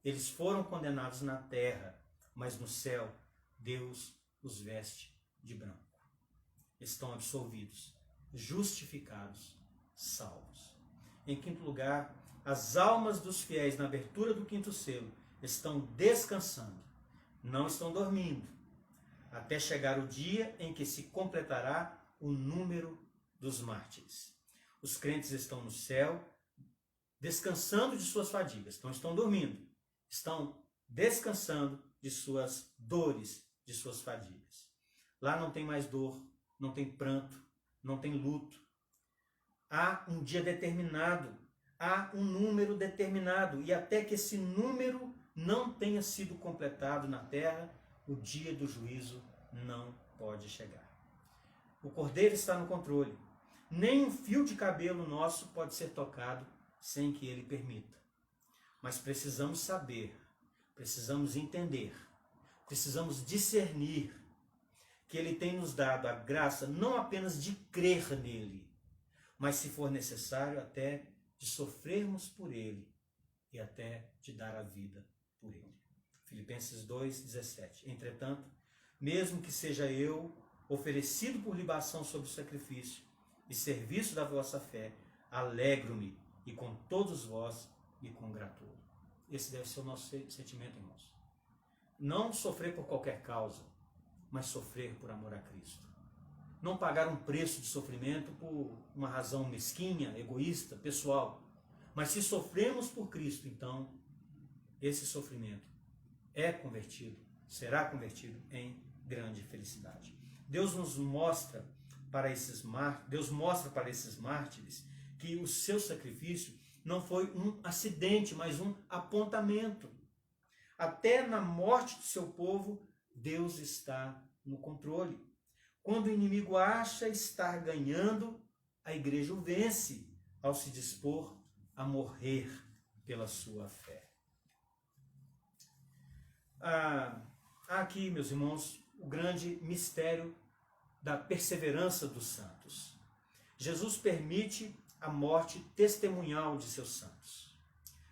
Eles foram condenados na terra, mas no céu Deus os veste de branco. Estão absolvidos, justificados, salvos. Em quinto lugar, as almas dos fiéis na abertura do quinto selo estão descansando, não estão dormindo, até chegar o dia em que se completará o número dos mártires. Os crentes estão no céu, descansando de suas fadigas, não estão dormindo, estão descansando de suas dores, de suas fadigas. Lá não tem mais dor, não tem pranto, não tem luto. Há um dia determinado, há um número determinado, e até que esse número não tenha sido completado na terra, o dia do juízo não pode chegar. O Cordeiro está no controle. Nem um fio de cabelo nosso pode ser tocado sem que ele permita. Mas precisamos saber, precisamos entender, precisamos discernir que ele tem nos dado a graça não apenas de crer nele, mas, se for necessário, até de sofrermos por ele e até de dar a vida por ele. Filipenses 2:17. Entretanto, mesmo que seja eu oferecido por libação sobre o sacrifício e serviço da vossa fé, alegro-me e com todos vós me congratulo. Esse deve ser o nosso sentimento, irmãos. Não sofrer por qualquer causa, mas sofrer por amor a Cristo. Não pagar um preço de sofrimento por uma razão mesquinha, egoísta, pessoal. Mas se sofremos por Cristo, então esse sofrimento é convertido, será convertido em grande felicidade. Deus mostra para esses mártires que o seu sacrifício não foi um acidente, mas um apontamento. Até na morte do seu povo, Deus está no controle. Quando o inimigo acha estar ganhando, a igreja o vence ao se dispor a morrer pela sua fé. Há aqui, meus irmãos, o grande mistério da perseverança dos santos. Jesus permite a morte testemunhal de seus santos.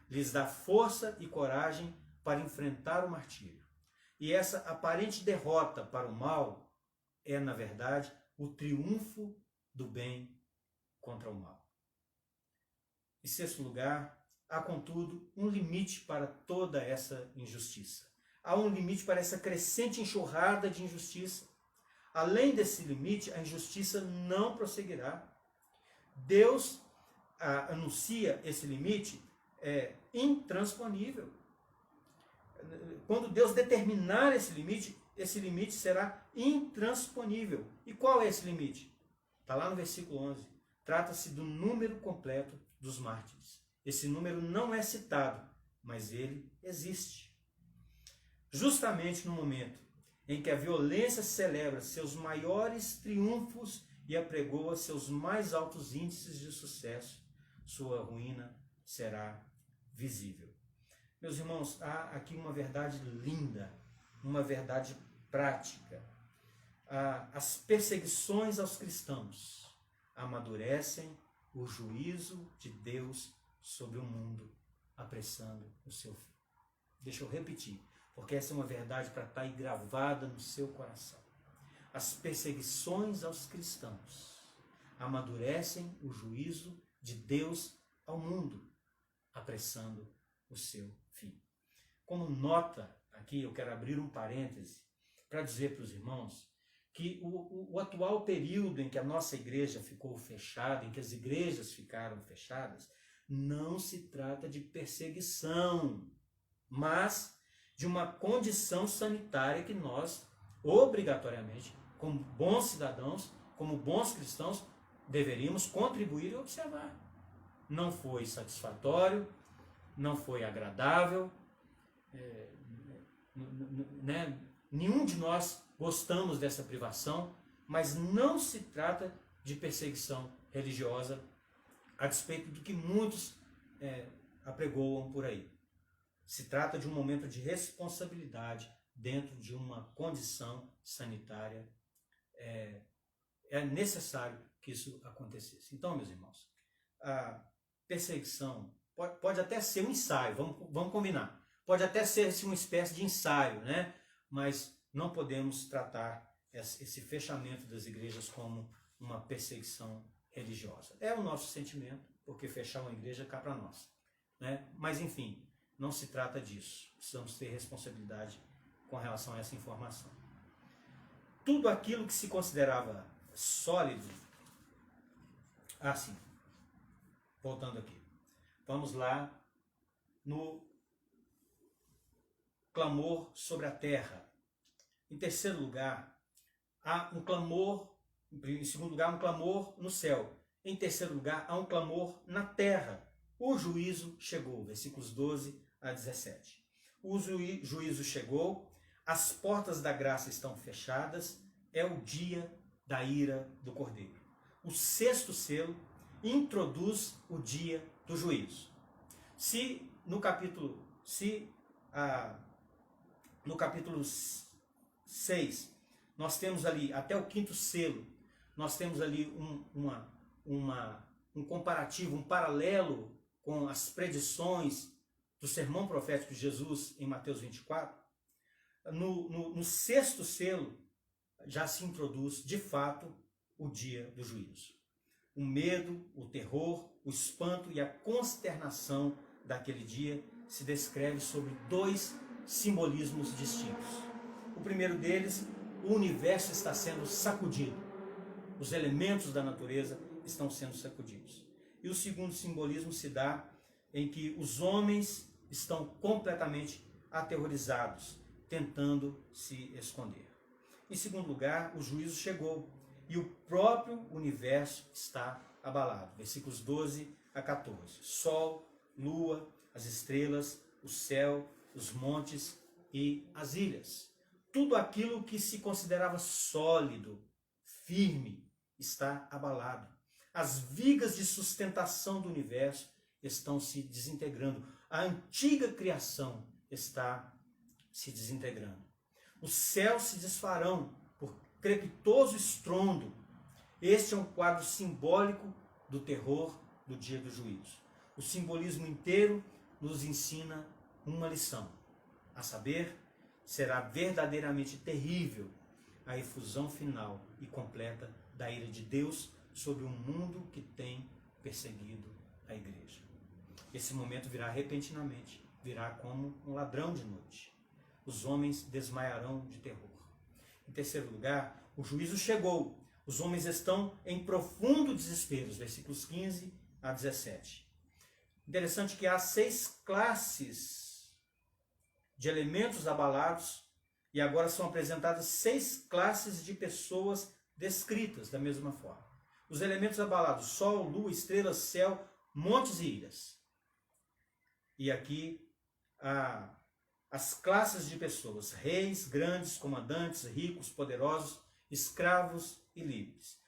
Lhes dá força e coragem para enfrentar o martírio. E essa aparente derrota para o mal é, na verdade, o triunfo do bem contra o mal. Em sexto lugar, há, contudo, um limite para toda essa injustiça. há um limite para essa crescente enxurrada de injustiça. Além desse limite, a injustiça não prosseguirá. Deus anuncia esse limite intransponível. Quando Deus determinar esse limite será intransponível. E qual é esse limite? Está lá no versículo 11. Trata-se do número completo dos mártires. Esse número não é citado, mas ele existe. Justamente no momento em que a violência celebra seus maiores triunfos e apregoa seus mais altos índices de sucesso, sua ruína será visível. Meus irmãos, há aqui uma verdade linda, uma verdade prática. As perseguições aos cristãos amadurecem o juízo de Deus sobre o mundo, apressando o seu fim. Deixa eu repetir, porque essa é uma verdade para estar aí gravada no seu coração. As perseguições aos cristãos amadurecem o juízo de Deus ao mundo, apressando o seu fim. Como nota, aqui eu quero abrir um parêntese para dizer para os irmãos que o atual período em que a nossa igreja ficou fechada, em que as igrejas ficaram fechadas, não se trata de perseguição, mas de uma condição sanitária que nós, obrigatoriamente, como bons cidadãos, como bons cristãos, deveríamos contribuir e observar. Não foi satisfatório, não foi agradável, nenhum de nós gostamos dessa privação, mas não se trata de perseguição religiosa, a despeito do que muitos apregoam por aí. Se trata de um momento de responsabilidade dentro de uma condição sanitária. É necessário que isso acontecesse. Então, meus irmãos, a perseguição pode até ser um ensaio, vamos combinar. Pode até ser assim, uma espécie de ensaio, né? Mas não podemos tratar esse fechamento das igrejas como uma perseguição religiosa. É o nosso sentimento, porque fechar uma igreja cá para nós, né? Mas, enfim, não se trata disso. Precisamos ter responsabilidade com relação a essa informação. Tudo aquilo que se considerava sólido... sim. Voltando aqui. Vamos lá no clamor sobre a terra. Em terceiro lugar, há um clamor, em segundo lugar, um clamor no céu. Em terceiro lugar, há um clamor na terra. O juízo chegou, versículos 12 a 17. O juízo chegou, as portas da graça estão fechadas, é o dia da ira do Cordeiro. O sexto selo introduz o dia do juízo. Se no capítulo 6, nós temos ali, até o quinto selo, nós temos ali um comparativo, um paralelo com as predições do sermão profético de Jesus em Mateus 24, no sexto selo já se introduz, de fato, o dia do juízo. O medo, o terror, o espanto e a consternação daquele dia se descreve sobre dois simbolismos distintos. O primeiro deles, o universo está sendo sacudido. Os elementos da natureza estão sendo sacudidos. E o segundo simbolismo se dá em que os homens estão completamente aterrorizados, tentando se esconder. Em segundo lugar, o juízo chegou e o próprio universo está abalado. Versículos 12 a 14. Sol, lua, as estrelas, o céu, os montes e as ilhas. Tudo aquilo que se considerava sólido, firme, está abalado. As vigas de sustentação do universo estão se desintegrando. A antiga criação está se desintegrando. Os céus se desfarão por crepitoso estrondo. Este é um quadro simbólico do terror do dia do juízo. O simbolismo inteiro nos ensina uma lição, a saber, será verdadeiramente terrível a efusão final e completa da ira de Deus sobre um mundo que tem perseguido a igreja. Esse momento virá repentinamente, virá como um ladrão de noite. os homens desmaiarão de terror. Em terceiro lugar, o juízo chegou. Os homens estão em profundo desespero, versículos 15 a 17. Interessante que há 6 classes de elementos abalados e agora são apresentadas 6 classes de pessoas descritas da mesma forma. Os elementos abalados: sol, lua, estrelas, céu, montes e ilhas. E aqui as classes de pessoas: reis, grandes, comandantes, ricos, poderosos, escravos e livres.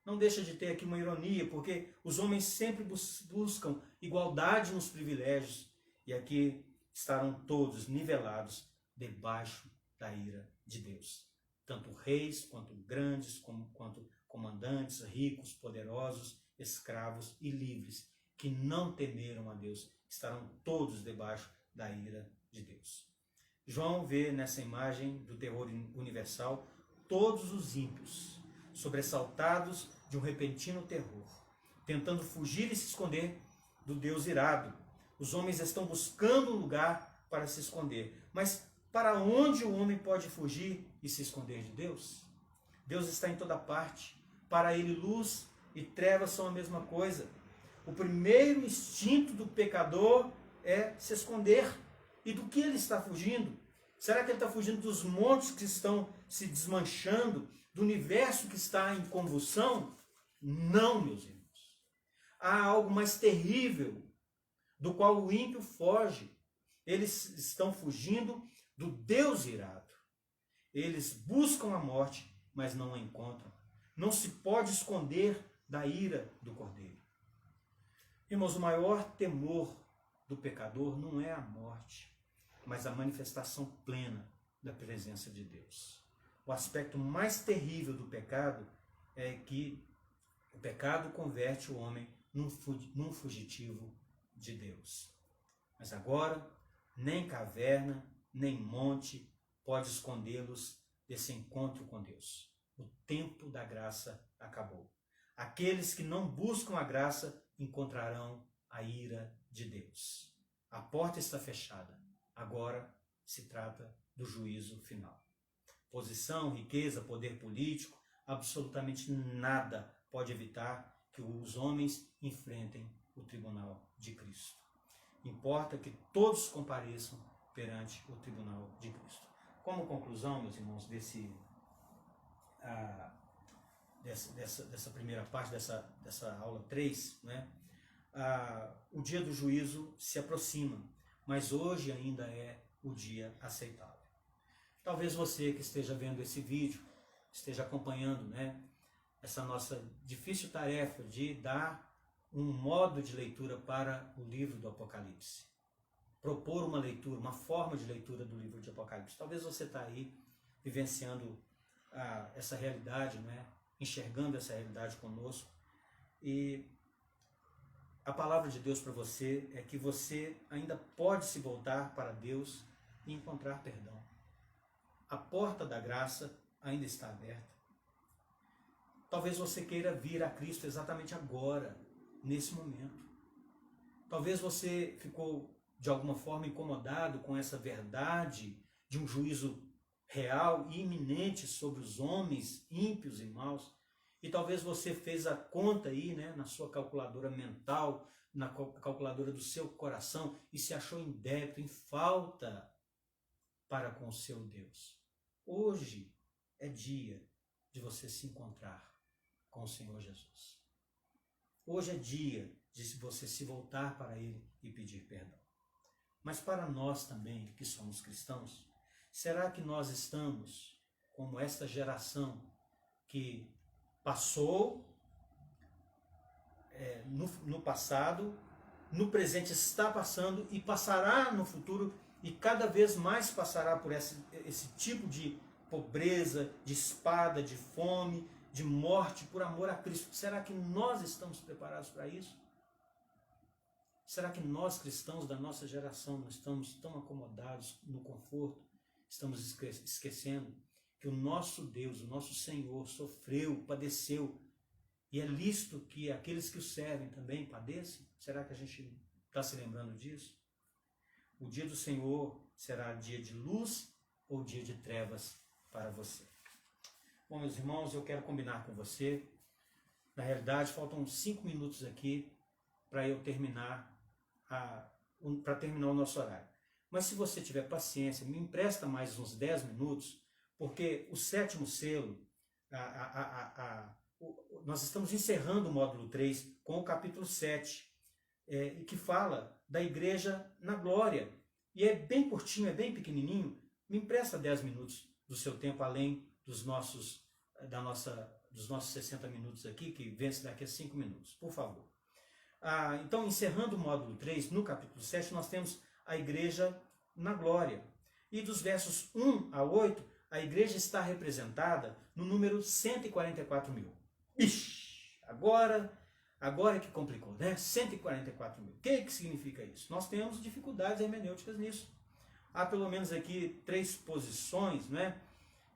Não deixa de ter aqui uma ironia, porque os homens sempre buscam igualdade nos privilégios, e aqui estarão todos nivelados debaixo da ira de Deus. Tanto reis, quanto grandes, quanto comandantes, ricos, poderosos, escravos e livres, que não temeram a Deus, estarão todos debaixo da ira de Deus. João vê nessa imagem do terror universal todos os ímpios, sobressaltados de um repentino terror, tentando fugir e se esconder do Deus irado. Os homens estão buscando um lugar para se esconder. Mas para onde o homem pode fugir e se esconder de Deus? Deus está em toda parte. Para ele, luz e trevas são a mesma coisa. O primeiro instinto do pecador é se esconder. E do que ele está fugindo? Será que ele está fugindo dos montes que estão se desmanchando, do universo que está em convulsão? Não, meus irmãos. Há algo mais terrível, do qual o ímpio foge. Eles estão fugindo do Deus irado. Eles buscam a morte, mas não a encontram. Não se pode esconder da ira do Cordeiro. Irmãos, o maior temor do pecador não é a morte, mas a manifestação plena da presença de Deus. O aspecto mais terrível do pecado é que o pecado converte o homem num fugitivo de Deus. Mas agora, nem caverna, nem monte pode escondê-los desse encontro com Deus. O tempo da graça acabou. Aqueles que não buscam a graça encontrarão a ira de Deus. A porta está fechada. Agora se trata do juízo final. Posição, riqueza, poder político, absolutamente nada pode evitar que os homens enfrentem o tribunal de Cristo. Importa que todos compareçam perante o tribunal de Cristo. Como conclusão, meus irmãos, dessa primeira parte, dessa aula 3, né? O dia do juízo se aproxima, mas hoje ainda é o dia aceitável. Talvez você que esteja vendo esse vídeo, esteja acompanhando, né, essa nossa difícil tarefa de dar um modo de leitura para o livro do Apocalipse. Propor uma leitura, uma forma de leitura do livro de Apocalipse. Talvez você está aí vivenciando essa realidade, né, enxergando essa realidade conosco. E a palavra de Deus para você é que você ainda pode se voltar para Deus e encontrar perdão. A porta da graça ainda está aberta. Talvez você queira vir a Cristo exatamente agora, nesse momento. Talvez você ficou de alguma forma incomodado com essa verdade de um juízo real e iminente sobre os homens ímpios e maus. E talvez você fez a conta aí, né, na sua calculadora mental, na calculadora do seu coração e se achou em débito, em falta para com o seu Deus. Hoje é dia de você se encontrar com o Senhor Jesus. Hoje é dia de você se voltar para Ele e pedir perdão. Mas para nós também, que somos cristãos, será que nós estamos como esta geração que passou no passado, no presente está passando e passará no futuro e cada vez mais passará por esse tipo de pobreza, de espada, de fome, de morte por amor a Cristo? Será que nós estamos preparados para isso? Será que nós, cristãos da nossa geração, não estamos tão acomodados no conforto? Estamos esquecendo que o nosso Deus, o nosso Senhor, sofreu, padeceu, e é lícito que aqueles que o servem também padeçam? Será que a gente está se lembrando disso? O dia do Senhor será dia de luz ou dia de trevas para você. Bom, meus irmãos, eu quero combinar com você. Na realidade, faltam 5 minutos aqui para eu terminar o nosso horário. Mas se você tiver paciência, me empresta mais uns 10 minutos, porque o 7º selo, nós estamos encerrando o módulo 3 com o capítulo 7, que fala da igreja na glória. E é bem curtinho, é bem pequenininho. Me empresta 10 minutos do seu tempo, além dos nossos 60 minutos aqui, que vence daqui a 5 minutos, por favor. Então, encerrando o módulo 3, no capítulo 7, nós temos a igreja na glória. E dos versos 1 a 8, a igreja está representada no número 144 mil. Ixi, agora que complicou, né? 144 mil. O que significa isso? Nós temos dificuldades hermenêuticas nisso. Há pelo menos aqui 3 posições, né?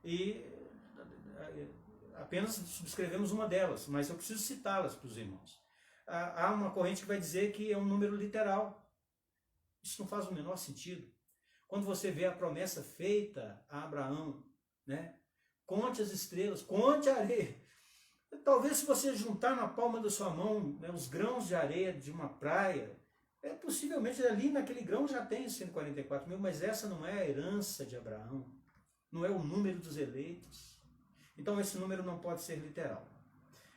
E apenas subscrevemos uma delas, mas eu preciso citá-las para os irmãos. Há uma corrente que vai dizer que é um número literal. Isso não faz o menor sentido. Quando você vê a promessa feita a Abraão, né? Conte as estrelas, conte a areia. Talvez se você juntar na palma da sua mão, né, os grãos de areia de uma praia, possivelmente ali naquele grão já tem 144 mil, mas essa não é a herança de Abraão, não é o número dos eleitos. Então esse número não pode ser literal.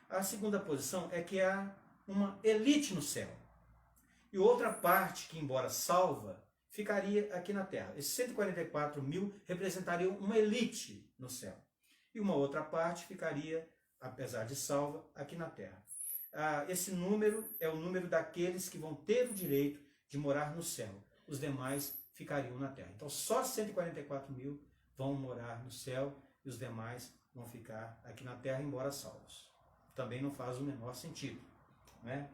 A segunda posição é que há uma elite no céu. E outra parte que, embora salva, ficaria aqui na terra. Esses 144 mil representariam uma elite no céu. E uma outra parte ficaria, apesar de salva, aqui na terra. Esse número é o número daqueles que vão ter o direito de morar no céu. Os demais ficariam na terra. Então só 144 mil vão morar no céu e os demais vão ficar aqui na terra, embora salvos. Também não faz o menor sentido, né?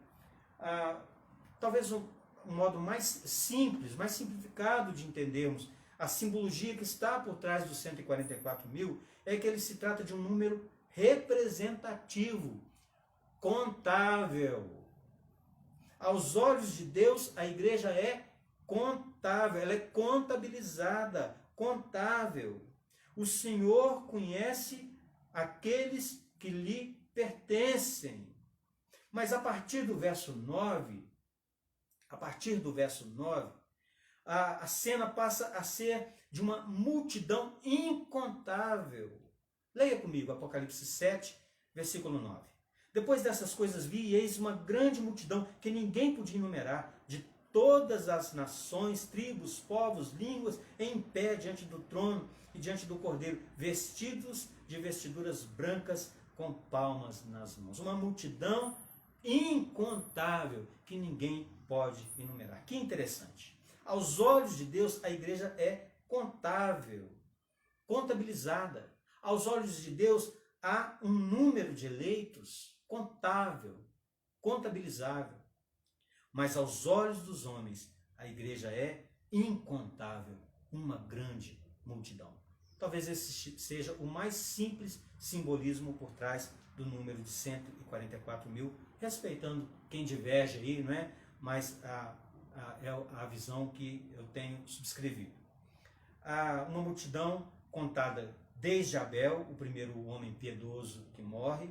Talvez um modo mais simples, mais simplificado de entendermos a simbologia que está por trás dos 144 mil é que ele se trata de um número representativo, contável. Aos olhos de Deus, a igreja é contável, ela é contabilizada, contável. O Senhor conhece aqueles que lhe pertencem. Mas a partir do verso 9, a cena passa a ser de uma multidão incontável. Leia comigo Apocalipse 7, versículo 9. Depois dessas coisas vi, e eis uma grande multidão que ninguém podia enumerar, de todas as nações, tribos, povos, línguas, em pé diante do trono e diante do Cordeiro, vestidos de vestiduras brancas com palmas nas mãos. Uma multidão incontável que ninguém pode enumerar. Que interessante. Aos olhos de Deus, a igreja é contável, contabilizada. Aos olhos de Deus, há um número de eleitos contável, contabilizável. Mas aos olhos dos homens, a igreja é incontável, uma grande multidão. Talvez esse seja o mais simples simbolismo por trás do número de 144 mil, respeitando quem diverge aí, não é? Mas é a visão que eu tenho subscrevido. Uma multidão contada desde Abel, o primeiro homem piedoso que morre,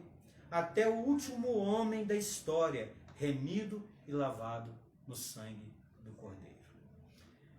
até o último homem da história, remido e lavado no sangue do Cordeiro.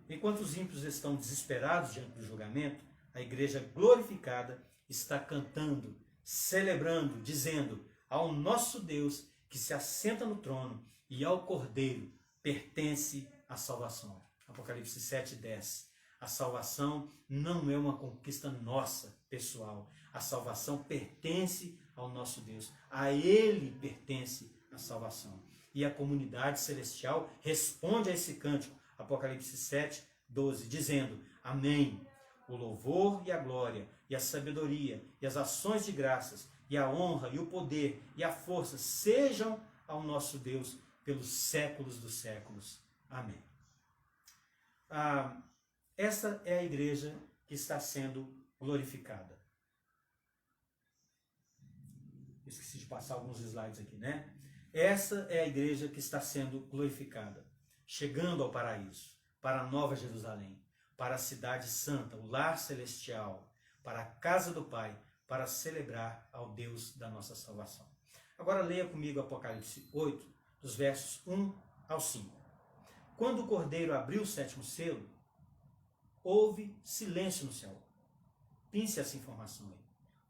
Enquanto os ímpios estão desesperados diante do julgamento, a igreja glorificada está cantando, celebrando, dizendo ao nosso Deus que se assenta no trono e ao Cordeiro pertence a salvação. Apocalipse 7:10. A salvação não é uma conquista nossa, pessoal. A salvação pertence ao nosso Deus. A Ele pertence a salvação. E a comunidade celestial responde a esse cântico, Apocalipse 7:12, dizendo: Amém. O louvor e a glória, e a sabedoria, e as ações de graças, e a honra, e o poder, e a força sejam ao nosso Deus pelos séculos dos séculos. Amém. Essa é a igreja que está sendo glorificada. Esqueci de passar alguns slides aqui, né? Essa é a igreja que está sendo glorificada, chegando ao paraíso, para a Nova Jerusalém, para a cidade santa, o lar celestial, para a casa do Pai, para celebrar ao Deus da nossa salvação. Agora leia comigo Apocalipse 8, dos versos 1 ao 5. Quando o Cordeiro abriu o 7º selo, houve silêncio no céu. Pense essa informação aí.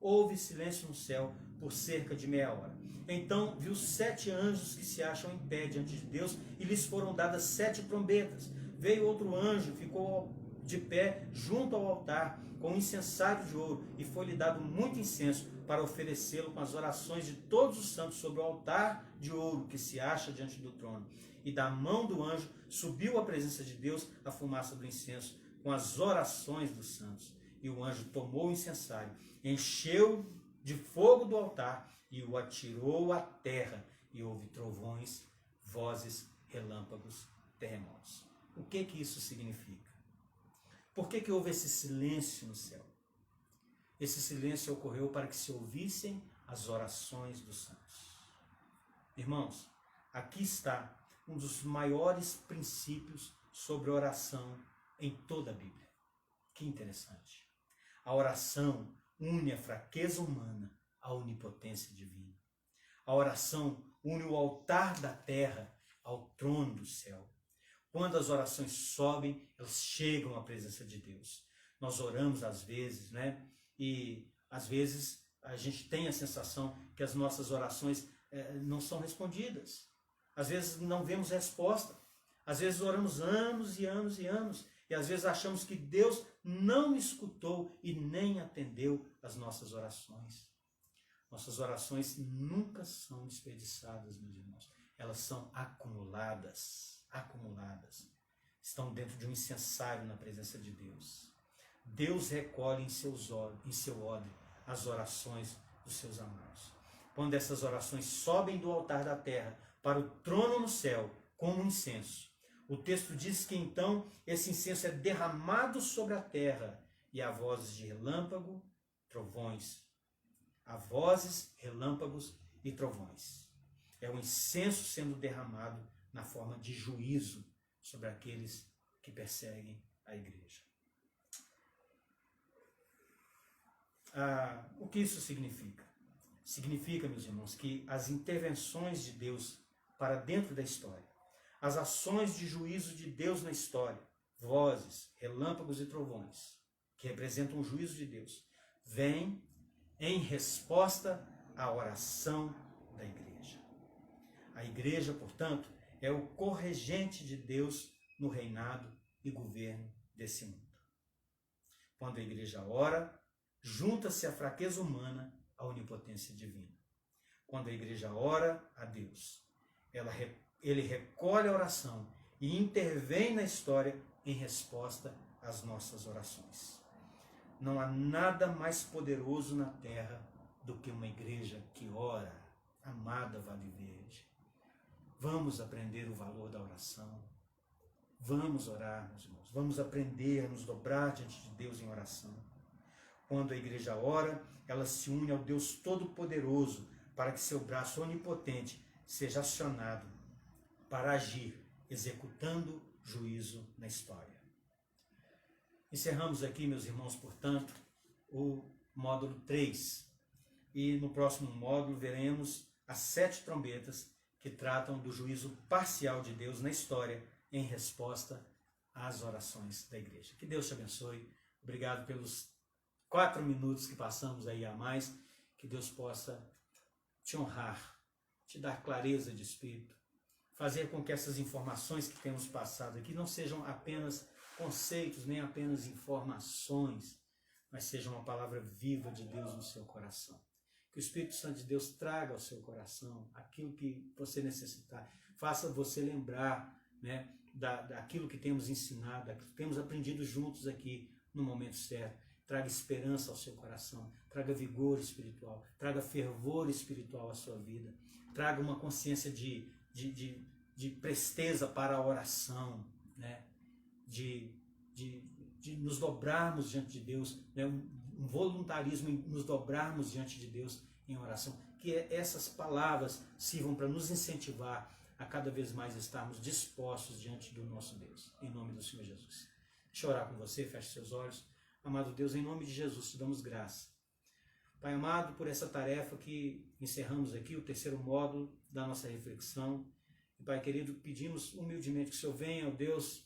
Houve silêncio no céu por cerca de meia hora. Então viu 7 anjos que se acham em pé diante de Deus e lhes foram dadas 7 trombetas. Veio outro anjo, ficou de pé junto ao altar com um incensário de ouro e foi-lhe dado muito incenso para oferecê-lo com as orações de todos os santos sobre o altar de ouro que se acha diante do trono. E da mão do anjo subiu à presença de Deus a fumaça do incenso com as orações dos santos. E o anjo tomou o incensário, encheu de fogo do altar e o atirou à terra. E houve trovões, vozes, relâmpagos, terremotos. O que isso significa? Por que houve esse silêncio no céu? Esse silêncio ocorreu para que se ouvissem as orações dos santos. Irmãos, aqui está um dos maiores princípios sobre oração em toda a Bíblia. Que interessante. A oração une a fraqueza humana à onipotência divina. A oração une o altar da terra ao trono do céu. Quando as orações sobem, elas chegam à presença de Deus. Nós oramos às vezes, né? E às vezes a gente tem a sensação que as nossas orações não são respondidas. Às vezes não vemos resposta. Às vezes oramos anos e anos e anos. E às vezes achamos que Deus não escutou e nem atendeu as nossas orações. Nossas orações nunca são desperdiçadas, meus irmãos. Elas são acumuladas. Estão dentro de um incensário na presença de Deus. Deus recolhe em seu odre as orações dos seus amados. Quando essas orações sobem do altar da terra para o trono no céu, como incenso, o texto diz que então esse incenso é derramado sobre a terra e há vozes de relâmpago, trovões. Há vozes, relâmpagos e trovões. É o incenso sendo derramado na forma de juízo sobre aqueles que perseguem a igreja. O que isso significa? Significa, meus irmãos, que as intervenções de Deus para dentro da história, as ações de juízo de Deus na história, vozes, relâmpagos e trovões, que representam o juízo de Deus, vêm em resposta à oração da igreja. A igreja, portanto, é o corregente de Deus no reinado e governo desse mundo. Quando a igreja ora, junta-se a fraqueza humana à onipotência divina. Quando a igreja ora a Deus, ele recolhe a oração e intervém na história em resposta às nossas orações. Não há nada mais poderoso na terra do que uma igreja que ora. Amada Vale Verde, vamos aprender o valor da oração. Vamos orar, meus irmãos. Vamos aprender a nos dobrar diante de Deus em oração. Quando a igreja ora, ela se une ao Deus Todo-Poderoso para que seu braço onipotente seja acionado para agir, executando juízo na história. Encerramos aqui, meus irmãos, portanto, o módulo 3. E no próximo módulo veremos as 7 trombetas que tratam do juízo parcial de Deus na história em resposta às orações da igreja. Que Deus te abençoe. Obrigado pelos 4 minutos que passamos aí a mais. Que Deus possa te honrar, te dar clareza de espírito, fazer com que essas informações que temos passado aqui não sejam apenas conceitos, nem apenas informações, mas sejam uma palavra viva de Deus no seu coração. Que o Espírito Santo de Deus traga ao seu coração aquilo que você necessitar. Faça você lembrar, né, daquilo que temos ensinado, daquilo que temos aprendido juntos aqui no momento certo. Traga esperança ao seu coração, traga vigor espiritual, traga fervor espiritual à sua vida. Traga uma consciência de presteza para a oração, né? De nos dobrarmos diante de Deus, né? Um voluntarismo em nos dobrarmos diante de Deus em oração. Que essas palavras sirvam para nos incentivar a cada vez mais estarmos dispostos diante do nosso Deus. Em nome do Senhor Jesus. Deixa eu orar com você, feche seus olhos. Amado Deus, em nome de Jesus, te damos graça. Pai amado, por essa tarefa que encerramos aqui, o terceiro módulo da nossa reflexão. E, Pai querido, pedimos humildemente que o Senhor venha, ó Deus,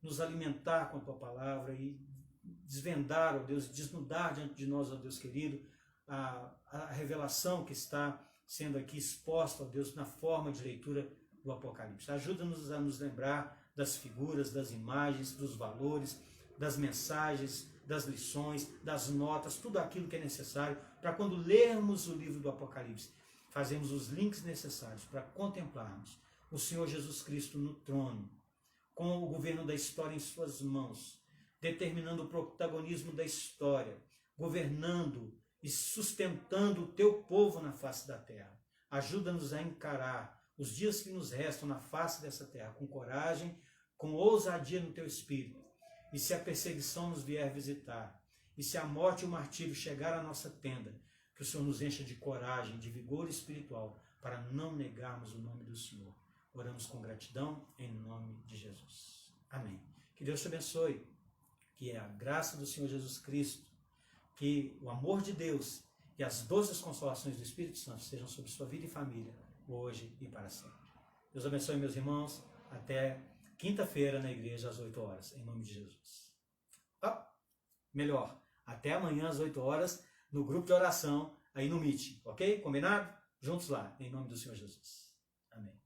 nos alimentar com a Tua palavra e desvendar, ó Deus, desnudar diante de nós, ó Deus querido, a revelação que está sendo aqui exposta, ó Deus, na forma de leitura do Apocalipse. Ajuda-nos a nos lembrar das figuras, das imagens, dos valores, das mensagens, das lições, das notas, tudo aquilo que é necessário para quando lermos o livro do Apocalipse, fazemos os links necessários para contemplarmos o Senhor Jesus Cristo no trono, com o governo da história em suas mãos, determinando o protagonismo da história, governando e sustentando o teu povo na face da terra. Ajuda-nos a encarar os dias que nos restam na face dessa terra com coragem, com ousadia no teu espírito. E se a perseguição nos vier visitar, e se a morte e o martírio chegar à nossa tenda, que o Senhor nos encha de coragem, de vigor espiritual, para não negarmos o nome do Senhor. Oramos com gratidão, em nome de Jesus. Amém. Que Deus te abençoe, que a graça do Senhor Jesus Cristo, que o amor de Deus e as doces consolações do Espírito Santo sejam sobre sua vida e família, hoje e para sempre. Deus abençoe, meus irmãos. Até quinta-feira na igreja às 8 horas, em nome de Jesus. Melhor, até amanhã às 8 horas no grupo de oração aí no Meet, ok? Combinado? Juntos lá, em nome do Senhor Jesus. Amém.